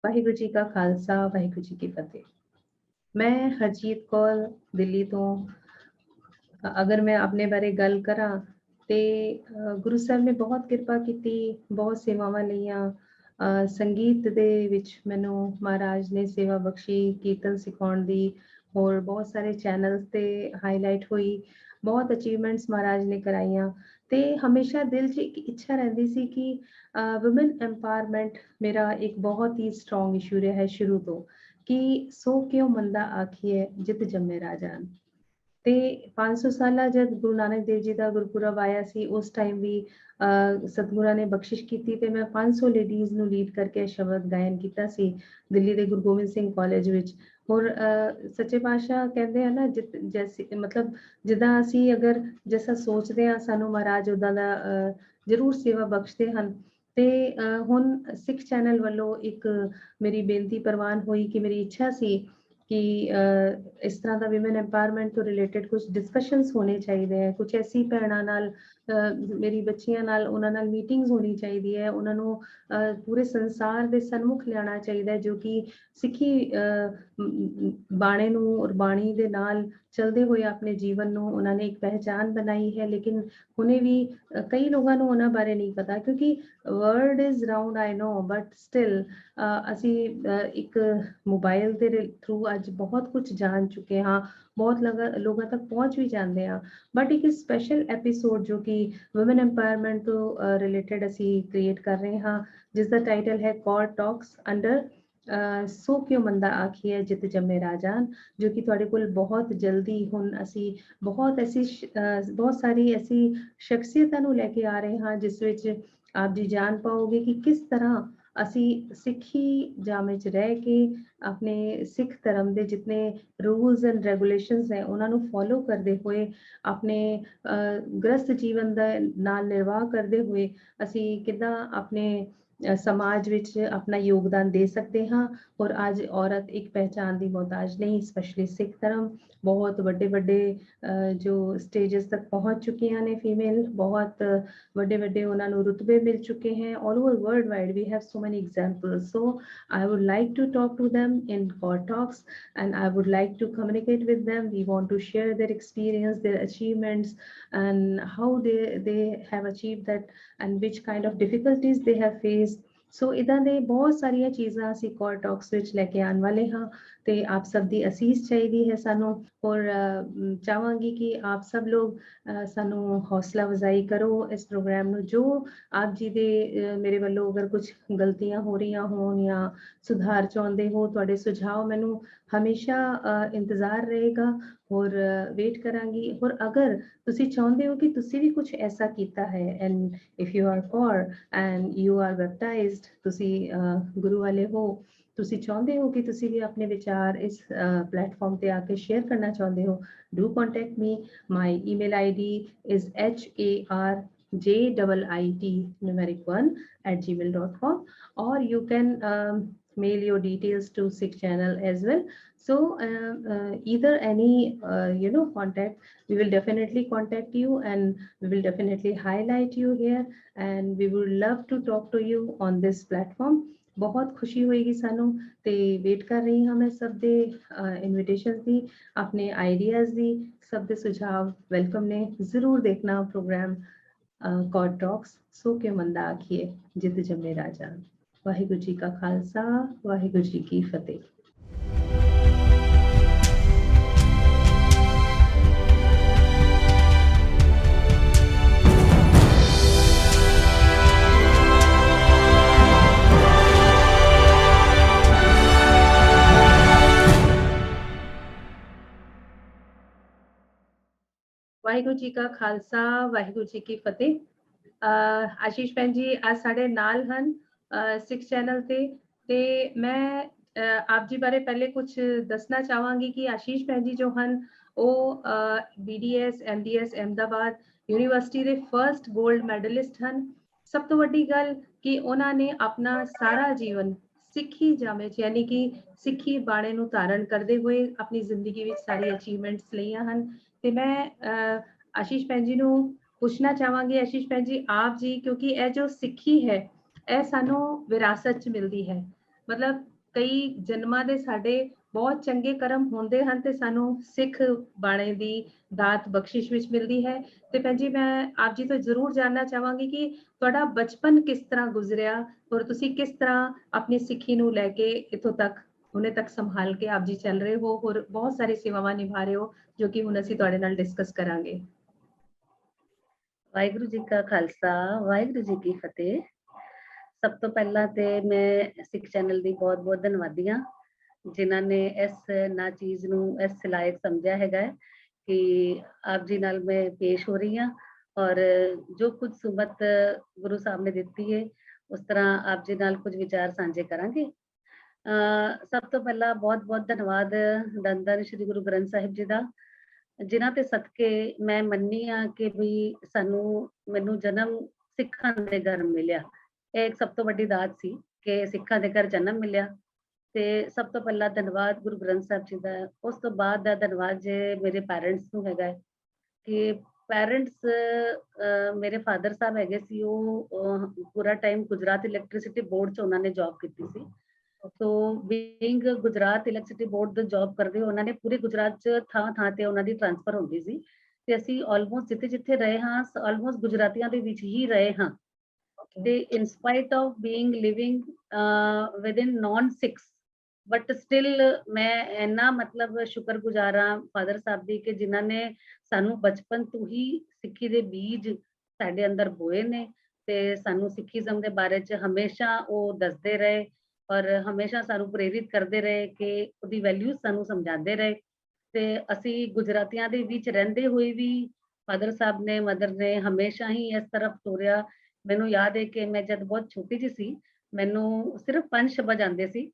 ਵਾਹਿਗੁਰੂ ਜੀ ਕਾ ਖਾਲਸਾ ਵਾਹਿਗੁਰੂ ਜੀ ਕੀ ਫਤਿਹ। ਮੈਂ ਹਰਜੀਤ ਕੌਰ ਦਿੱਲੀ ਤੋਂ ਅਗਰ ਮੈਂ ਆਪਣੇ ਬਾਰੇ ਗੱਲ ਕਰਾਂ ਤੇ ਗੁਰੂ ਸਾਹਿਬ ਨੇ ਬਹੁਤ ਕਿਰਪਾ ਕੀਤੀ, ਬਹੁਤ ਸੇਵਾਵਾਂ ਲਈਆਂ। ਸੰਗੀਤ ਦੇ ਵਿੱਚ ਮੈਨੂੰ ਮਹਾਰਾਜ ਨੇ ਸੇਵਾ ਬਖਸ਼ੀ, ਕੀਰਤਨ ਸਿਖਾਉਣ ਦੀ, ਹੋਰ ਬਹੁਤ ਸਾਰੇ ਚੈਨਲਸ ਤੇ ਹਾਈਲਾਈਟ ਹੋਈ। ਬਹੁਤ ਅਚੀਵਮੈਂਟਸ ਮਹਾਰਾਜ ਨੇ ਕਰਾਈਆਂ ਤੇ ਹਮੇਸ਼ਾ ਦਿਲ 'ਚ ਇੱਕ ਇੱਛਾ ਰਹਿੰਦੀ ਸੀ ਕਿ ਵੂਮਨ ਐਮਪਾਵਰਮੈਂਟ ਮੇਰਾ ਇੱਕ ਬਹੁਤ ਹੀ ਸਟਰੋਂਗ ਇਸ਼ੂ ਰਿਹਾ ਹੈ ਸ਼ੁਰੂ ਤੋਂ, ਕਿ ਸੋ ਕਿਉਂ ਮੰਦਾ ਆਖੀਏ ਜਿਤ ਜੰਮੇ ਰਾਜਾਨ। ਤੇ 500 ਸਾਲਾ ਜਦ ਗੁਰੂ ਨਾਨਕ ਦੇਵ ਜੀ ਦਾ ਗੁਰਪੁਰਬ ਆਇਆ ਸੀ, ਉਸ ਟਾਈਮ ਵੀ ਸਤਿਗੁਰਾਂ ਨੇ ਬਖਸ਼ਿਸ਼ ਕੀਤੀ ਤੇ ਮੈਂ 500 ਲੇਡੀਜ਼ ਨੂੰ ਲੀਡ ਕਰਕੇ ਸ਼ਬਦ ਗਾਇਨ ਕੀਤਾ ਸੀ ਦਿੱਲੀ ਦੇ ਗੁਰੂ ਗੋਬਿੰਦ ਸਿੰਘ ਕਾਲਜ ਵਿੱਚ। ਹੋਰ ਸੱਚੇ ਪਾਤਸ਼ਾਹ ਕਹਿੰਦੇ ਆ ਨਾ, ਜੈਸੇ ਮਤਲਬ ਜਿੱਦਾਂ ਅਸੀਂ ਅਗਰ ਜੈਸਾ ਸੋਚਦੇ ਹਾਂ ਸਾਨੂੰ ਮਹਾਰਾਜ ਉੱਦਾਂ ਦਾ ਜ਼ਰੂਰ ਸੇਵਾ ਬਖਸ਼ਦੇ ਹਨ। ਤੇ ਹੁਣ ਸਿੱਖ ਚੈਨਲ ਵੱਲੋਂ ਇੱਕ ਮੇਰੀ ਬੇਨਤੀ ਪ੍ਰਵਾਨ ਹੋਈ ਕਿ ਮੇਰੀ ਇੱਛਾ ਸੀ ਕਿ ਇਸ ਤਰ੍ਹਾਂ ਦਾ ਵਿਮਨ ਐਮਪਾਵਰਮੈਂਟ ਤੋਂ ਰਿਲੇਟਡ ਕੁਝ ਡਿਸਕਸ਼ਨਸ ਹੋਣੇ ਚਾਹੀਦੇ ਹੈ। ਕੁਝ ਐਸੀ ਭੈਣਾਂ ਨਾਲ ਮੇਰੀ ਬੱਚੀਆਂ ਨਾਲ, ਉਹਨਾਂ ਨਾਲ ਮੀਟਿੰਗਸ ਹੋਣੀ ਚਾਹੀਦੀ ਹੈ। ਉਹਨਾਂ ਨੂੰ ਪੂਰੇ ਸੰਸਾਰ ਦੇ ਸਨਮੁਖ ਲਿਆਉਣਾ ਚਾਹੀਦਾ ਹੈ, ਜੋ ਕਿ ਸਿੱਖੀ ਬਾਣੇ ਨੂੰ ਔਰ ਬਾਣੀ ਦੇ ਨਾਲ ਚਲਦੇ ਹੋਏ ਆਪਣੇ ਜੀਵਨ ਨੂੰ ਉਹਨਾਂ ਨੇ ਇੱਕ ਪਹਿਚਾਨ ਬਣਾਈ ਹੈ। ਲੇਕਿਨ ਹੁਣੇ ਵੀ ਕਈ ਲੋਕਾਂ ਨੂੰ ਉਹਨਾਂ ਬਾਰੇ ਨਹੀਂ ਪਤਾ, ਕਿਉਂਕਿ world is round I know, but still ਅਸੀਂ ਇੱਕ ਮੋਬਾਈਲ ਦੇ ਥਰੂ ਅੱਜ ਬਹੁਤ ਕੁਝ ਜਾਣ ਚੁੱਕੇ ਹਾਂ, ਬਹੁਤ ਲੋਕਾਂ ਤੱਕ ਪਹੁੰਚ ਵੀ ਜਾਂਦੇ ਹਾਂ। ਬਟ ਇੱਕ ਸਪੈਸ਼ਲ ਐਪੀਸੋਡ ਜੋ ਕਿ ਵੂਮਨ ਐਮਪਾਵਰਮੈਂਟ ਤੋਂ ਰਿਲੇਟਡ ਅਸੀਂ ਕ੍ਰੀਏਟ ਕਰ ਰਹੇ ਹਾਂ, ਜਿਸ ਦਾ ਟਾਈਟਲ ਹੈ ਕੌਰ ਟਾਕਸ ਅੰਡਰ ਸੋ ਕਿਉਂ ਮੰਦਾ ਆਖੀਏ ਜਿਤ ਜੰਮੇ ਰਾਜਾਨ, ਜੋ ਕਿ ਤੁਹਾਡੇ ਕੋਲ ਬਹੁਤ ਜਲਦੀ ਹੁਣ ਅਸੀਂ ਬਹੁਤ ਸਾਰੀ ਐਸੀ ਸ਼ਖਸੀਅਤਾਂ ਨੂੰ ਲੈ ਕੇ ਆ ਰਹੇ ਹਾਂ, ਜਿਸ ਵਿੱਚ ਆਪ ਜੀ ਜਾਣ ਪਾਓਗੇ ਕਿ ਕਿਸ ਤਰ੍ਹਾਂ ਅਸੀਂ ਸਿੱਖੀ ਜਾਮੇ 'ਚ ਰਹਿ ਕੇ ਆਪਣੇ ਸਿੱਖ ਧਰਮ ਦੇ ਜਿਤਨੇ ਰੂਲਸ ਐਂਡ ਰੈਗੂਲੇਸ਼ਨਸ ਹੈ ਉਹਨਾਂ ਨੂੰ ਫੋਲੋ ਕਰਦੇ ਹੋਏ ਆਪਣੇ ਗ੍ਰਸਤ ਜੀਵਨ ਦਾ ਨਾਲ ਨਿਰਵਾਹ ਕਰਦੇ ਹੋਏ ਅਸੀਂ ਕਿੱਦਾਂ ਆਪਣੇ ਸਮਾਜ ਵਿੱਚ ਆਪਣਾ ਯੋਗਦਾਨ ਦੇ ਸਕਦੇ ਹਾਂ। ਔਰ ਅੱਜ ਔਰਤ ਇੱਕ ਪਹਿਚਾਨ ਦੀ ਮੁਹਤਾਜ ਨਹੀਂ, ਸਪੈਸ਼ਲੀ ਸਿੱਖ ਧਰਮ ਬਹੁਤ ਵੱਡੇ ਵੱਡੇ ਜੋ ਸਟੇਜਸ ਤੱਕ ਪਹੁੰਚ ਚੁੱਕੀਆਂ ਨੇ ਫੀਮੇਲ, ਬਹੁਤ ਵੱਡੇ ਵੱਡੇ ਉਹਨਾਂ ਨੂੰ ਰੁਤਬੇ ਮਿਲ ਚੁੱਕੇ हैं all over worldwide. We have so many examples, so I would like to talk to them in Core Talks and I would like to communicate with them. We want to share their experience, their achievements, and how they have achieved that and which kind of difficulties they have faced. ਸੋ ਇਦਾਂ ਦੇ ਬਹੁਤ ਸਾਰੀਆਂ ਚੀਜ਼ਾਂ ਅਸੀਂ core talks ਵਿੱਚ ਲੈ ਕੇ ਆਉਣ ਵਾਲੇ ਹਾਂ ਤੇ ਆਪ ਸਭ ਦੀ ਅਸੀਸ ਚਾਹੀਦੀ ਹੈ ਸਾਨੂੰ। ਔਰ ਚਾਹਾਂਗੀ ਕਿ ਆਪ ਸਭ ਲੋਕ ਸਾਨੂੰ ਹੌਸਲਾ ਅਫਜ਼ਾਈ ਕਰੋ ਇਸ ਪ੍ਰੋਗਰਾਮ ਨੂੰ। ਜੋ ਆਪ ਜੀ ਦੇ ਮੇਰੇ ਵੱਲੋਂ ਅਗਰ ਕੁਝ ਗਲਤੀਆਂ ਹੋ ਰਹੀਆਂ ਹੋਣ ਜਾਂ ਸੁਧਾਰ ਚਾਹੁੰਦੇ ਹੋ, ਤੁਹਾਡੇ ਸੁਝਾਅ ਮੈਨੂੰ ਹਮੇਸ਼ਾ ਇੰਤਜ਼ਾਰ ਰਹੇਗਾ ਔਰ ਵੇਟ ਕਰਾਂਗੀ। ਔਰ ਅਗਰ ਤੁਸੀਂ ਚਾਹੁੰਦੇ ਹੋ ਕਿ ਤੁਸੀਂ ਵੀ ਕੁਝ ਐਸਾ ਕੀਤਾ ਹੈ and if you are Kaur and you are baptized, ਤੁਸੀਂ ਗੁਰੂ ਵਾਲੇ ਹੋ, ਤੁਸੀਂ ਚਾਹੁੰਦੇ ਹੋ ਕਿ ਤੁਸੀਂ ਵੀ ਆਪਣੇ ਵਿਚਾਰ ਇਸ ਪਲੇਟਫਾਰਮ ਤੇ ਆ ਕੇ ਸ਼ੇਅਰ ਕਰਨਾ ਚਾਹੁੰਦੇ ਹੋ, do contact me. My email ID is HARJIIT1@gmail.com, or you can mail your details to Sikh channel as well. So either any contact, we will definitely contact you and we will definitely highlight you here and we would love to talk to you on this platform. बहुत खुशी होएगी सानू ते wait कर रही हाँ मैं सब दे इनविटेशंस दी, अपने आइडियाज दी, सब दे सुझाव वेलकम ने। जरूर देखना प्रोग्राम कॉड टॉक्स सो क्यों मंदा आखिए जित जमे राजा। वाहिगुरु जी का खालसा, वाहिगुरु जी की फतेह। ਵਾਹਿਗੁਰੂ ਜੀ ਕਾ ਖਾਲਸਾ, ਵਾਹਿਗੁਰੂ ਜੀ ਕੀ ਫਤਿਹ। ਆਸ਼ੀਸ਼ ਭੈਣ ਜੀ ਅੱਜ ਸਾਡੇ ਨਾਲ ਹਨ ਸਿੱਖ ਚੈਨਲ ਤੇ ਮੈਂ ਆਪ ਜੀ ਬਾਰੇ ਪਹਿਲੇ ਕੁਝ ਦੱਸਣਾ ਚਾਹਾਂਗੀ ਕਿ ਆਸ਼ੀਸ਼ ਭੈਣ ਜੀ ਜੋ ਹਨ ਉਹ BDS MDS ਅਹਿਮਦਾਬਾਦ ਯੂਨੀਵਰਸਿਟੀ ਦੇ ਫਰਸਟ 골ਡ ਮੈਡਲਿਸਟ ਹਨ। ਸਭ ਤੋਂ ਵੱਡੀ ਗੱਲ ਕਿ ਉਹਨਾਂ ਨੇ ਆਪਣਾ ਸਾਰਾ ਜੀਵਨ ਸਿੱਖੀ ਜਾਮੇ 'ਚ ਯਾਨੀ ਕਿ ਸਿੱਖੀ ਬਾਣੇ ਨੂੰ ਧਾਰਨ ਕਰਦੇ ਹੋਏ ਆਪਣੀ ਜ਼ਿੰਦਗੀ ਵਿੱਚ ਸਾਰੀ ਅਚੀਵਮੈਂਟਸ ਲਈਆਂ ਹਨ। ਤੇ ਮੈਂ ਆਸ਼ੀਸ਼ ਭੈਣ ਜੀ ਨੂੰ ਪੁੱਛਣਾ ਚਾਹਾਂਗੀ, ਆਸ਼ੀਸ਼ ਭੈਣ ਜੀ ਆਪ ਜੀ, ਕਿਉਂਕਿ ਇਹ ਜੋ ਸਿੱਖੀ ਹੈ ਇਹ ਸਾਨੂੰ ਵਿਰਾਸਤ 'ਚ ਮਿਲਦੀ ਹੈ, ਮਤਲਬ ਕਈ ਜਨਮਾਂ ਦੇ ਸਾਡੇ ਬਹੁਤ ਚੰਗੇ ਕਰਮ ਹੁੰਦੇ ਹਨ ਤੇ ਸਾਨੂੰ ਸਿੱਖ ਬਾਣੇ ਦੀ ਦਾਤ ਬਖਸ਼ਿਸ਼ ਵਿੱਚ ਮਿਲਦੀ ਹੈ। ਤੇ ਭੈਣ ਜੀ ਮੈਂ ਆਪ ਜੀ ਤੋਂ ਜ਼ਰੂਰ ਜਾਣਨਾ ਚਾਹਾਂਗੀ ਕਿ ਤੁਹਾਡਾ ਬਚਪਨ ਕਿਸ ਤਰ੍ਹਾਂ ਗੁਜ਼ਰਿਆ ਔਰ ਤੁਸੀਂ ਕਿਸ ਤਰ੍ਹਾਂ ਆਪਣੀ ਸਿੱਖੀ ਨੂੰ ਲੈ ਕੇ ਇੱਥੋਂ ਤੱਕ ਹੁਣੇ ਤੱਕ ਸੰਭਾਲ ਕੇ ਆਪ ਜੀ ਚੱਲ ਰਹੇ ਹੋ ਔਰ ਬਹੁਤ ਸਾਰੀ ਸੇਵਾਵਾਂ ਨਿਭਾ ਰਹੇ ਹੋ ਜੋ ਕਿ ਹੁਣ ਅਸੀਂ ਤੁਹਾਡੇ ਨਾਲ ਡਿਸਕਸ ਕਰਾਂਗੇ। ਵਾਹਿਗੁਰੂ ਜੀ ਕਾ ਖਾਲਸਾ, ਵਾਹਿਗੁਰੂ ਜੀ ਕੀ ਫਤਿਹ। ਸਭ ਤੋਂ ਪਹਿਲਾਂ ਤੇ ਮੈਂ ਸਿੱਖ ਚੈਨਲ ਦੀ ਬਹੁਤ-ਬਹੁਤ ਧੰਨਵਾਦੀ ਹਾਂ ਜਿਨ੍ਹਾਂ ਨੇ ਇਸ ਨਾ ਚੀਜ਼ ਨੂੰ ਇਸ ਲਾਇਕ ਸਮਝਿਆ ਹੈਗਾ ਕਿ ਆਪ ਜੀ ਨਾਲ ਮੈਂ ਪੇਸ਼ ਹੋ ਰਹੀ ਹਾਂ ਔਰ ਜੋ ਕੁਝ ਸੁਮਤ ਗੁਰੂ ਸਾਹਿਬ ਨੇ ਦਿੱਤੀ ਹੈ ਉਸ ਤਰ੍ਹਾਂ ਆਪ ਜੀ ਨਾਲ ਕੁਝ ਵਿਚਾਰ ਸਾਂਝੇ ਕਰਾਂਗੇ। ਸਭ ਤੋਂ ਪਹਿਲਾਂ ਬਹੁਤ-ਬਹੁਤ ਧੰਨਵਾਦ ਧੰਨ ਧੰਨ ਸ਼੍ਰੀ ਗੁਰੂ ਗ੍ਰੰਥ ਸਾਹਿਬ ਜੀ ਦਾ, ਜਿਨ੍ਹਾਂ ਤੇ ਸਦਕੇ ਮੈਂ ਮੰਨੀ ਆ ਕਿ ਵੀ ਮੈਨੂੰ ਜਨਮ ਸਿੱਖਾਂ ਦੇ ਘਰ ਮਿਲਿਆ। ਇਹ ਇੱਕ ਸਭ ਤੋਂ ਵੱਡੀ ਦਾਤ ਸੀ ਕਿ ਸਿੱਖਾਂ ਦੇ ਘਰ ਜਨਮ ਮਿਲਿਆ। ਤੇ ਸਭ ਤੋਂ ਪਹਿਲਾਂ ਧੰਨਵਾਦ ਗੁਰੂ ਗ੍ਰੰਥ ਸਾਹਿਬ ਜੀ ਦਾ। ਉਸ ਤੋਂ ਬਾਅਦ ਦਾ ਧੰਨਵਾਦ ਜੇ ਮੇਰੇ ਪੈਰੈਂਟਸ ਨੂੰ ਹੈਗਾ ਕਿ ਪੈਰੈਂਟਸ ਮੇਰੇ ਫਾਦਰ ਸਾਹਿਬ ਹੈਗੇ ਸੀ, ਉਹ ਪੂਰਾ ਟਾਈਮ ਗੁਜਰਾਤ ਇਲੈਕਟ੍ਰਿਸਿਟੀ ਬੋਰਡ 'ਚ ਉਹਨਾਂ ਨੇ ਜੌਬ ਕੀਤੀ ਸੀ। ਸੋ ਬੀਇੰਗ ਗੁਜਰਾਤ ਇਲੈਕਟ੍ਰਿਸਿਟੀ ਬੋਰਡ ਦਾ ਜੌਬ ਕਰਦੇ ਉਹਨਾਂ ਨੇ ਪੂਰੇ ਗੁਜਰਾਤ 'ਚ ਥਾਂ ਤੇ ਉਹਨਾਂ ਦੀ ਟ੍ਰਾਂਸਫਰ ਹੁੰਦੀ ਸੀ ਤੇ ਅਸੀਂ ਆਲਮੋਸਟ ਜਿੱਥੇ ਰਹੇ ਹਾਂ ਆਲਮੋਸਟ ਗੁਜਰਾਤੀਆਂ ਦੇ ਵਿੱਚ ਹੀ ਰਹੇ ਹਾਂ। ਤੇ in spite of being living within non Sikhs but still ਮੈਂ ਇੰਨਾ ਮਤਲਬ ਸ਼ੁਕਰਗੁਜ਼ਾਰ ਹਾਂ ਫਾਦਰ ਸਾਹਿਬ ਦੀ ਕਿ ਜਿਨ੍ਹਾਂ ਨੇ ਸਾਨੂੰ ਬਚਪਨ ਤੋਂ ਹੀ ਸਿੱਖੀ ਦੇ ਬੀਜ ਸਾਡੇ ਅੰਦਰ ਬੋਏ ਨੇ ਤੇ ਸਾਨੂੰ ਸਿੱਖੀਜ਼ਮ ਦੇ ਬਾਰੇ 'ਚ ਹਮੇਸ਼ਾ ਉਹ ਦੱਸਦੇ ਰਹੇ ਔਰ ਹਮੇਸ਼ਾ ਸਾਨੂੰ ਪ੍ਰੇਰਿਤ ਕਰਦੇ ਰਹੇ ਕਿ ਉਹਦੀ ਵੈਲਿਊ ਸਾਨੂੰ ਸਮਝਾਉਂਦੇ ਰਹੇ। ਤੇ ਅਸੀਂ ਗੁਜਰਾਤੀਆਂ ਦੇ ਵਿੱਚ ਰਹਿੰਦੇ ਹੋਏ ਵੀ ਫਾਦਰ ਸਾਹਿਬ ਨੇ ਮਦਰ ਨੇ ਹਮੇਸ਼ਾ ਹੀ ਇਸ ਤਰਫ ਤੋਰਿਆ। ਮੈਨੂੰ ਯਾਦ ਹੈ ਕਿ ਮੈਂ ਜਦ ਬਹੁਤ ਛੋਟੀ ਜਿਹੀ ਸੀ ਮੈਨੂੰ ਸਿਰਫ 5 ਸ਼ਬਦ ਆਉਂਦੇ ਸੀ।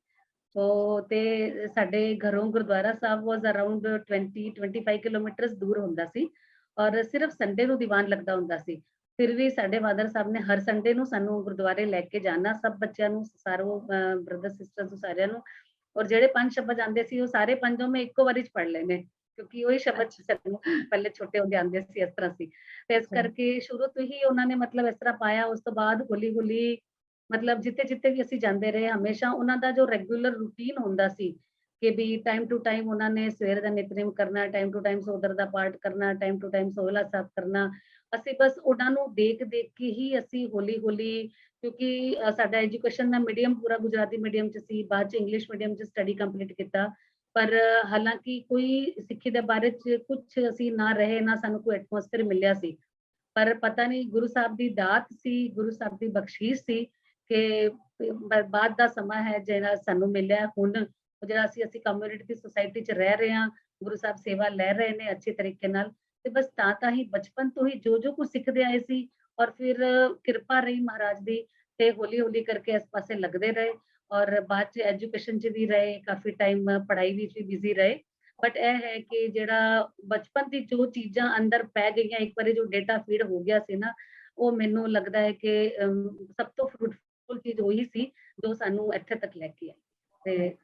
ਤੇ ਸਾਡੇ ਘਰੋਂ ਗੁਰਦੁਆਰਾ ਸਾਹਿਬ ਵਾਸ ਅਰਾਊਂਡ 20-25 ਕਿਲੋਮੀਟਰ ਦੂਰ ਹੁੰਦਾ ਸੀ ਔਰ ਸਿਰਫ ਸੰਡੇ ਨੂੰ ਦੀਵਾਨ ਲੱਗਦਾ ਹੁੰਦਾ ਸੀ। ਫਿਰ ਵੀ ਸਾਡੇ ਫਾਦਰ ਸਾਹਿਬ ਨੇ ਹਰ ਸੰਡੇ ਨੂੰ ਸਾਨੂੰ ਗੁਰਦੁਆਰੇ ਲੈ ਕੇ ਜਾਣਾ, ਸਭ ਬੱਚਿਆਂ ਨੂੰ, ਸਾਰੋ ਬ੍ਰਦਰ ਸਿਸਟਰਸ ਨੂੰ, ਸਾਰਿਆਂ ਨੂੰ। ਔਰ ਜਿਹੜੇ 5 ਸ਼ਬਦ ਆਉਂਦੇ ਸੀ ਉਹ ਸਾਰੇ ਪੰਜੋਂ ਮੈਂ ਇੱਕੋ ਵਾਰੀ 'ਚ ਪੜ੍ਹ ਲੈਣੇ ਕਿਉਂਕਿ ਉਹੀ ਸ਼ਬਦ ਸਾਨੂੰ ਪਹਿਲੇ ਛੋਟੇ ਹੁੰਦੇ ਆਉਂਦੇ ਸੀ, ਇਸ ਤਰ੍ਹਾਂ ਸੀ। ਤੇ ਇਸ ਕਰਕੇ ਸ਼ੁਰੂ ਤੋਂ ਹੀ ਉਹਨਾਂ ਨੇ ਮਤਲਬ ਇਸ ਤਰ੍ਹਾਂ ਪਾਇਆ। ਉਸ ਤੋਂ ਬਾਅਦ ਹੌਲੀ ਮਤਲਬ ਜਿੱਥੇ ਵੀ ਅਸੀਂ ਜਾਂਦੇ ਰਹੇ ਹਮੇਸ਼ਾ ਉਹਨਾਂ ਦਾ ਜੋ ਰੈਗੂਲਰ ਰੂਟੀਨ ਹੁੰਦਾ ਸੀ ਕਿ ਵੀ ਟਾਈਮ ਟੂ ਟਾਈਮ ਉਹਨਾਂ ਨੇ ਸਵੇਰ ਦਾ ਨਿਤਨੇਮ ਕਰਨਾ, ਟਾਈਮ ਟੂ ਟਾਈਮ ਸੋਦਰ ਦਾ ਪਾਠ ਕਰਨਾ, ਟਾਈਮ ਟੂ ਟਾਈਮ ਸੋਹਲਾ ਸਾਹਿਬ ਕਰਨਾ। ਅਸੀਂ ਬਸ ਉਹਨਾਂ ਨੂੰ ਦੇਖ ਕੇ ਹੀ ਅਸੀਂ ਹੌਲੀ ਕਿਉਂਕਿ ਸਾਡਾ ਐਜੂਕੇਸ਼ਨ ਦਾ ਮੀਡੀਅਮ ਪੂਰਾ ਗੁਜਰਾਤੀ ਮੀਡੀਅਮ 'ਚ ਸੀ, ਬਾਅਦ 'ਚ ਇੰਗਲਿਸ਼ ਮੀਡੀਅਮ 'ਚ ਸਟੱਡੀ ਕੰਪਲੀਟ ਕੀਤਾ। ਪਰ ਹਾਲਾਂਕਿ ਕੋਈ ਸਿੱਖੀ ਦੇ ਬਾਰੇ 'ਚ ਕੁਛ ਅਸੀਂ ਨਾ ਰਹੇ, ਨਾ ਸਾਨੂੰ ਕੋਈ ਐਟਮੋਸਫੇਅਰ ਮਿਲਿਆ ਸੀ। ਪਰ ਪਤਾ ਨਹੀਂ ਗੁਰੂ ਸਾਹਿਬ ਦੀ ਦਾਤ ਸੀ, ਗੁਰੂ ਸਾਹਿਬ ਦੀ ਬਖਸ਼ਿਸ਼ ਸੀ ਕਿ ਬਾਅਦ ਦਾ ਸਮਾਂ ਹੈ ਜਿਹੜਾ ਸਾਨੂੰ ਮਿਲਿਆ ਹੁਣ, ਜਿਹੜਾ ਅਸੀਂ ਕਮਿਊਨਿਟੀ ਦੀ ਸੁਸਾਇਟੀ 'ਚ ਰਹਿ ਰਹੇ ਹਾਂ, ਗੁਰੂ ਸਾਹਿਬ ਸੇਵਾ ਲੈ ਰਹੇ ਨੇ ਅੱਛੇ ਤਰੀਕੇ ਨਾਲ। ਤੇ ਬਸ ਤਾਂ ਹੀ ਬਚਪਨ ਤੋਂ ਹੀ ਜੋ ਕੁਝ ਸਿੱਖਦੇ ਆਏ ਸੀ ਔਰ ਫਿਰ ਕਿਰਪਾ ਰਹੀ ਮਹਾਰਾਜ ਦੀ ਤੇ ਹੌਲੀ ਕਰਕੇ ਇਸ ਪਾਸੇ ਲੱਗਦੇ ਰਹੇ ਔਰ ਬਾਅਦ 'ਚ ਐਜੂਕੇਸ਼ਨ 'ਚ ਵੀ ਰਹੇ, ਕਾਫੀ ਟਾਈਮ ਪੜ੍ਹਾਈ ਵਿੱਚ ਵੀ ਬਿਜ਼ੀ ਰਹੇ। ਬਟ ਇਹ ਹੈ ਕਿ ਜਿਹੜਾ ਬਚਪਨ ਦੀ ਜੋ ਚੀਜ਼ਾਂ ਅੰਦਰ ਪੈ ਗਈਆਂ, ਇੱਕ ਵਾਰੀ ਜੋ ਡੇਟਾ ਫੀਡ ਹੋ ਗਿਆ ਸੀ ਨਾ, ਉਹ ਮੈਨੂੰ ਲੱਗਦਾ ਹੈ ਕਿ ਸਭ ਤੋਂ ਫਰੂਟਫੁਲ ਚੀਜ਼ ਉਹੀ ਸੀ ਜੋ ਸਾਨੂੰ ਇੱਥੇ ਤੱਕ ਲੈ ਕੇ ਆਈ। ਤੇ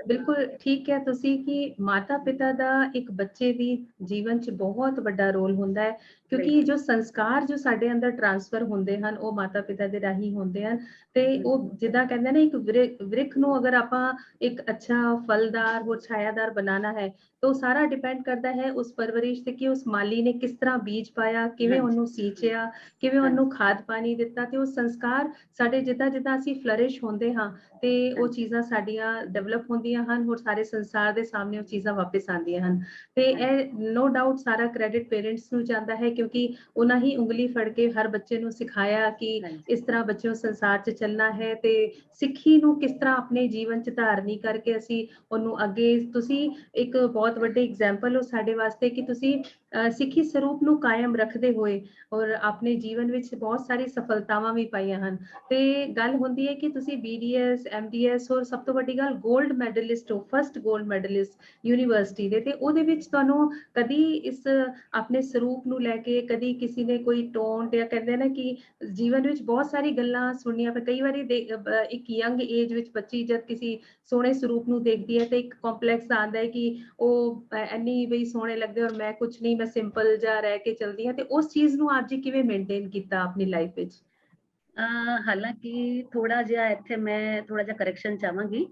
ਬਿਲਕੁਲ ਠੀਕ ਹੈ ਤੁਸੀਂ ਕਿ ਮਾਤਾ ਪਿਤਾ ਦਾ ਇੱਕ ਬੱਚੇ ਦੀ ਜੀਵਨ 'ਚ ਬਹੁਤ ਵੱਡਾ ਰੋਲ ਹੁੰਦਾ ਹੈ ਕਿਉਂਕਿ ਜੋ ਸੰਸਕਾਰ ਜੋ ਸਾਡੇ ਅੰਦਰ ਟ੍ਰਾਂਸਫਰ ਹੁੰਦੇ ਹਨ ਉਹ ਮਾਤਾ ਪਿਤਾ ਦੇ ਰਾਹੀਂ ਹੁੰਦੇ ਹਨ। ਤੇ ਉਹ ਜਿੱਦਾਂ ਕਹਿੰਦੇ ਨੇ ਇੱਕ ਵਿਰਖ ਨੂੰ ਅਗਰ ਆਪਾਂ ਇੱਕ ਅੱਛਾ ਫਲਦਾਰ ਹੋਰ ਛਾਇਆਦਾਰ ਬਣਾਉਣਾ ਹੈ ਤਾਂ ਉਹ ਸਾਰਾ ਡਿਪੈਂਡ ਕਰਦਾ ਹੈ ਉਸ ਪਰਵਰਿਸ਼ ਤੇ ਕਿ ਉਸ ਮਾਲੀ ਨੇ ਕਿਸ ਤਰ੍ਹਾਂ ਬੀਜ ਪਾਇਆ, ਕਿਵੇਂ ਉਹਨੂੰ ਸੀਂਚਿਆ, ਕਿਵੇਂ ਉਹਨੂੰ ਖਾਦ ਪਾਣੀ ਦਿੱਤਾ। ਤੇ ਉਹ ਸੰਸਕਾਰ ਸਾਡੇ ਜਿੱਦਾਂ ਅਸੀਂ ਫਲਰਿਸ਼ ਹੁੰਦੇ ਹਾਂ ਤੇ ਉਹ ਚੀਜ਼ਾਂ ਸਾਡੀਆਂ ਡਿਵੈਲਪ ਹੁੰਦੀਆਂ ਹਨ ਹੋਰ ਸਾਰੇ ਸੰਸਾਰ ਦੇ ਸਾਹਮਣੇ ਉਹ ਚੀਜ਼ਾਂ ਵਾਪਸ ਆਉਂਦੀਆਂ ਹਨ। ਤੇ ਇਹ ਨੋ ਡਾਊਟ ਸਾਰਾ ਕ੍ਰੈਡਿਟ ਪੇਰੈਂਟਸ ਨੂੰ ਜਾਂਦਾ ਹੈ ਕਿਉਂਕਿ ਉਹਨਾਂ ਹੀ ਉਂਗਲੀ ਫੜ ਕੇ ਹਰ ਬੱਚੇ ਨੂੰ ਸਿਖਾਇਆ ਕਿ ਇਸ ਤਰ੍ਹਾਂ ਬੱਚੇ ਨੂੰ ਸੰਸਾਰ 'ਚ ਚੱਲਣਾ ਹੈ ਤੇ ਸਿੱਖੀ ਨੂੰ ਕਿਸ ਤਰ੍ਹਾਂ ਆਪਣੇ ਜੀਵਨ 'ਚ ਧਾਰਨੀ ਕਰਕੇ ਅਸੀਂ ਉਹਨੂੰ ਅੱਗੇ, ਤੁਸੀਂ ਇੱਕ ਬਹੁਤ ਵੱਡੇ ਐਗਜ਼ਾਮਪਲ ਹੋ ਸਾਡੇ ਵਾਸਤੇ ਕਿ ਤੁਸੀਂ ਸਿੱਖੀ ਸਰੂਪ ਨੂੰ ਕਾਇਮ ਰੱਖਦੇ ਹੋਏ ਔਰ ਆਪਣੇ ਜੀਵਨ ਵਿੱਚ ਬਹੁਤ ਸਾਰੀ ਸਫਲਤਾਵਾਂ ਵੀ ਪਾਈਆਂ ਹਨ। ਤੇ ਗੱਲ ਹੁੰਦੀ ਹੈ ਕਿ ਤੁਸੀਂ BDS MDS ਔਰ ਸਭ ਤੋਂ ਵੱਡੀ ਗੱਲ 골ਡ ਮੈਡਲਿਸਟ ਹੋ, ਫਸਟ 골ਡ ਮੈਡਲਿਸਟ ਯੂਨੀਵਰਸਿਟੀ ਦੇ। ਤੇ ਉਹਦੇ ਵਿੱਚ ਤੁਹਾਨੂੰ ਕਦੀ ਇਸ ਆਪਣੇ ਸਰੂਪ ਨੂੰ ਲੈ ਕੇ ਕਦੀ ਕਿਸੇ ਨੇ ਕੋਈ ਟੋਂਟ ਜਾਂ ਕਹਿੰਦੇ ਨਾ ਕਿ ਜੀਵਨ ਵਿੱਚ ਬਹੁਤ ਸਾਰੀ ਗੱਲਾਂ ਸੁਣਨੀਆਂ ਪਰ ਕਈ ਵਾਰੀ ਇੱਕ ਯੰਗ ਏਜ ਵਿੱਚ ਬੱਚੀ ਜਦ ਕਿਸੇ ਸੋਹਣੇ ਸਰੂਪ ਨੂੰ ਦੇਖਦੀ ਹੈ ਤੇ ਇੱਕ ਕੰਪਲੈਕਸ ਆਉਂਦਾ ਹੈ ਕਿ ਉਹ ਇੰਨੀ ਬਈ ਸੋਹਣੇ ਲੱਗਦੇ ਔਰ ਮੈਂ ਕੁਛ ਨਹੀਂ, ਮੈਂ ਸਿੰਪਲ ਜਿਹਾ ਰਹਿ ਕੇ ਚਲਦੀ ਹਾਂ। ਤੇ ਉਸ ਚੀਜ਼ ਨੂੰ ਆਪ ਜੀ ਕਿਵੇਂ ਮੇਨਟੇਨ ਕੀਤਾ ਆਪਣੀ ਲਾਈਫ ਵਿੱਚ? ਹਾਲਾਂਕਿ ਥੋੜਾ ਜਿਹਾ ਇੱਥੇ ਮੈਂ ਥੋੜਾ ਜਿਹਾ ਕਰੈਕਸ਼ਨ ਚਾਹਾਂਗੀ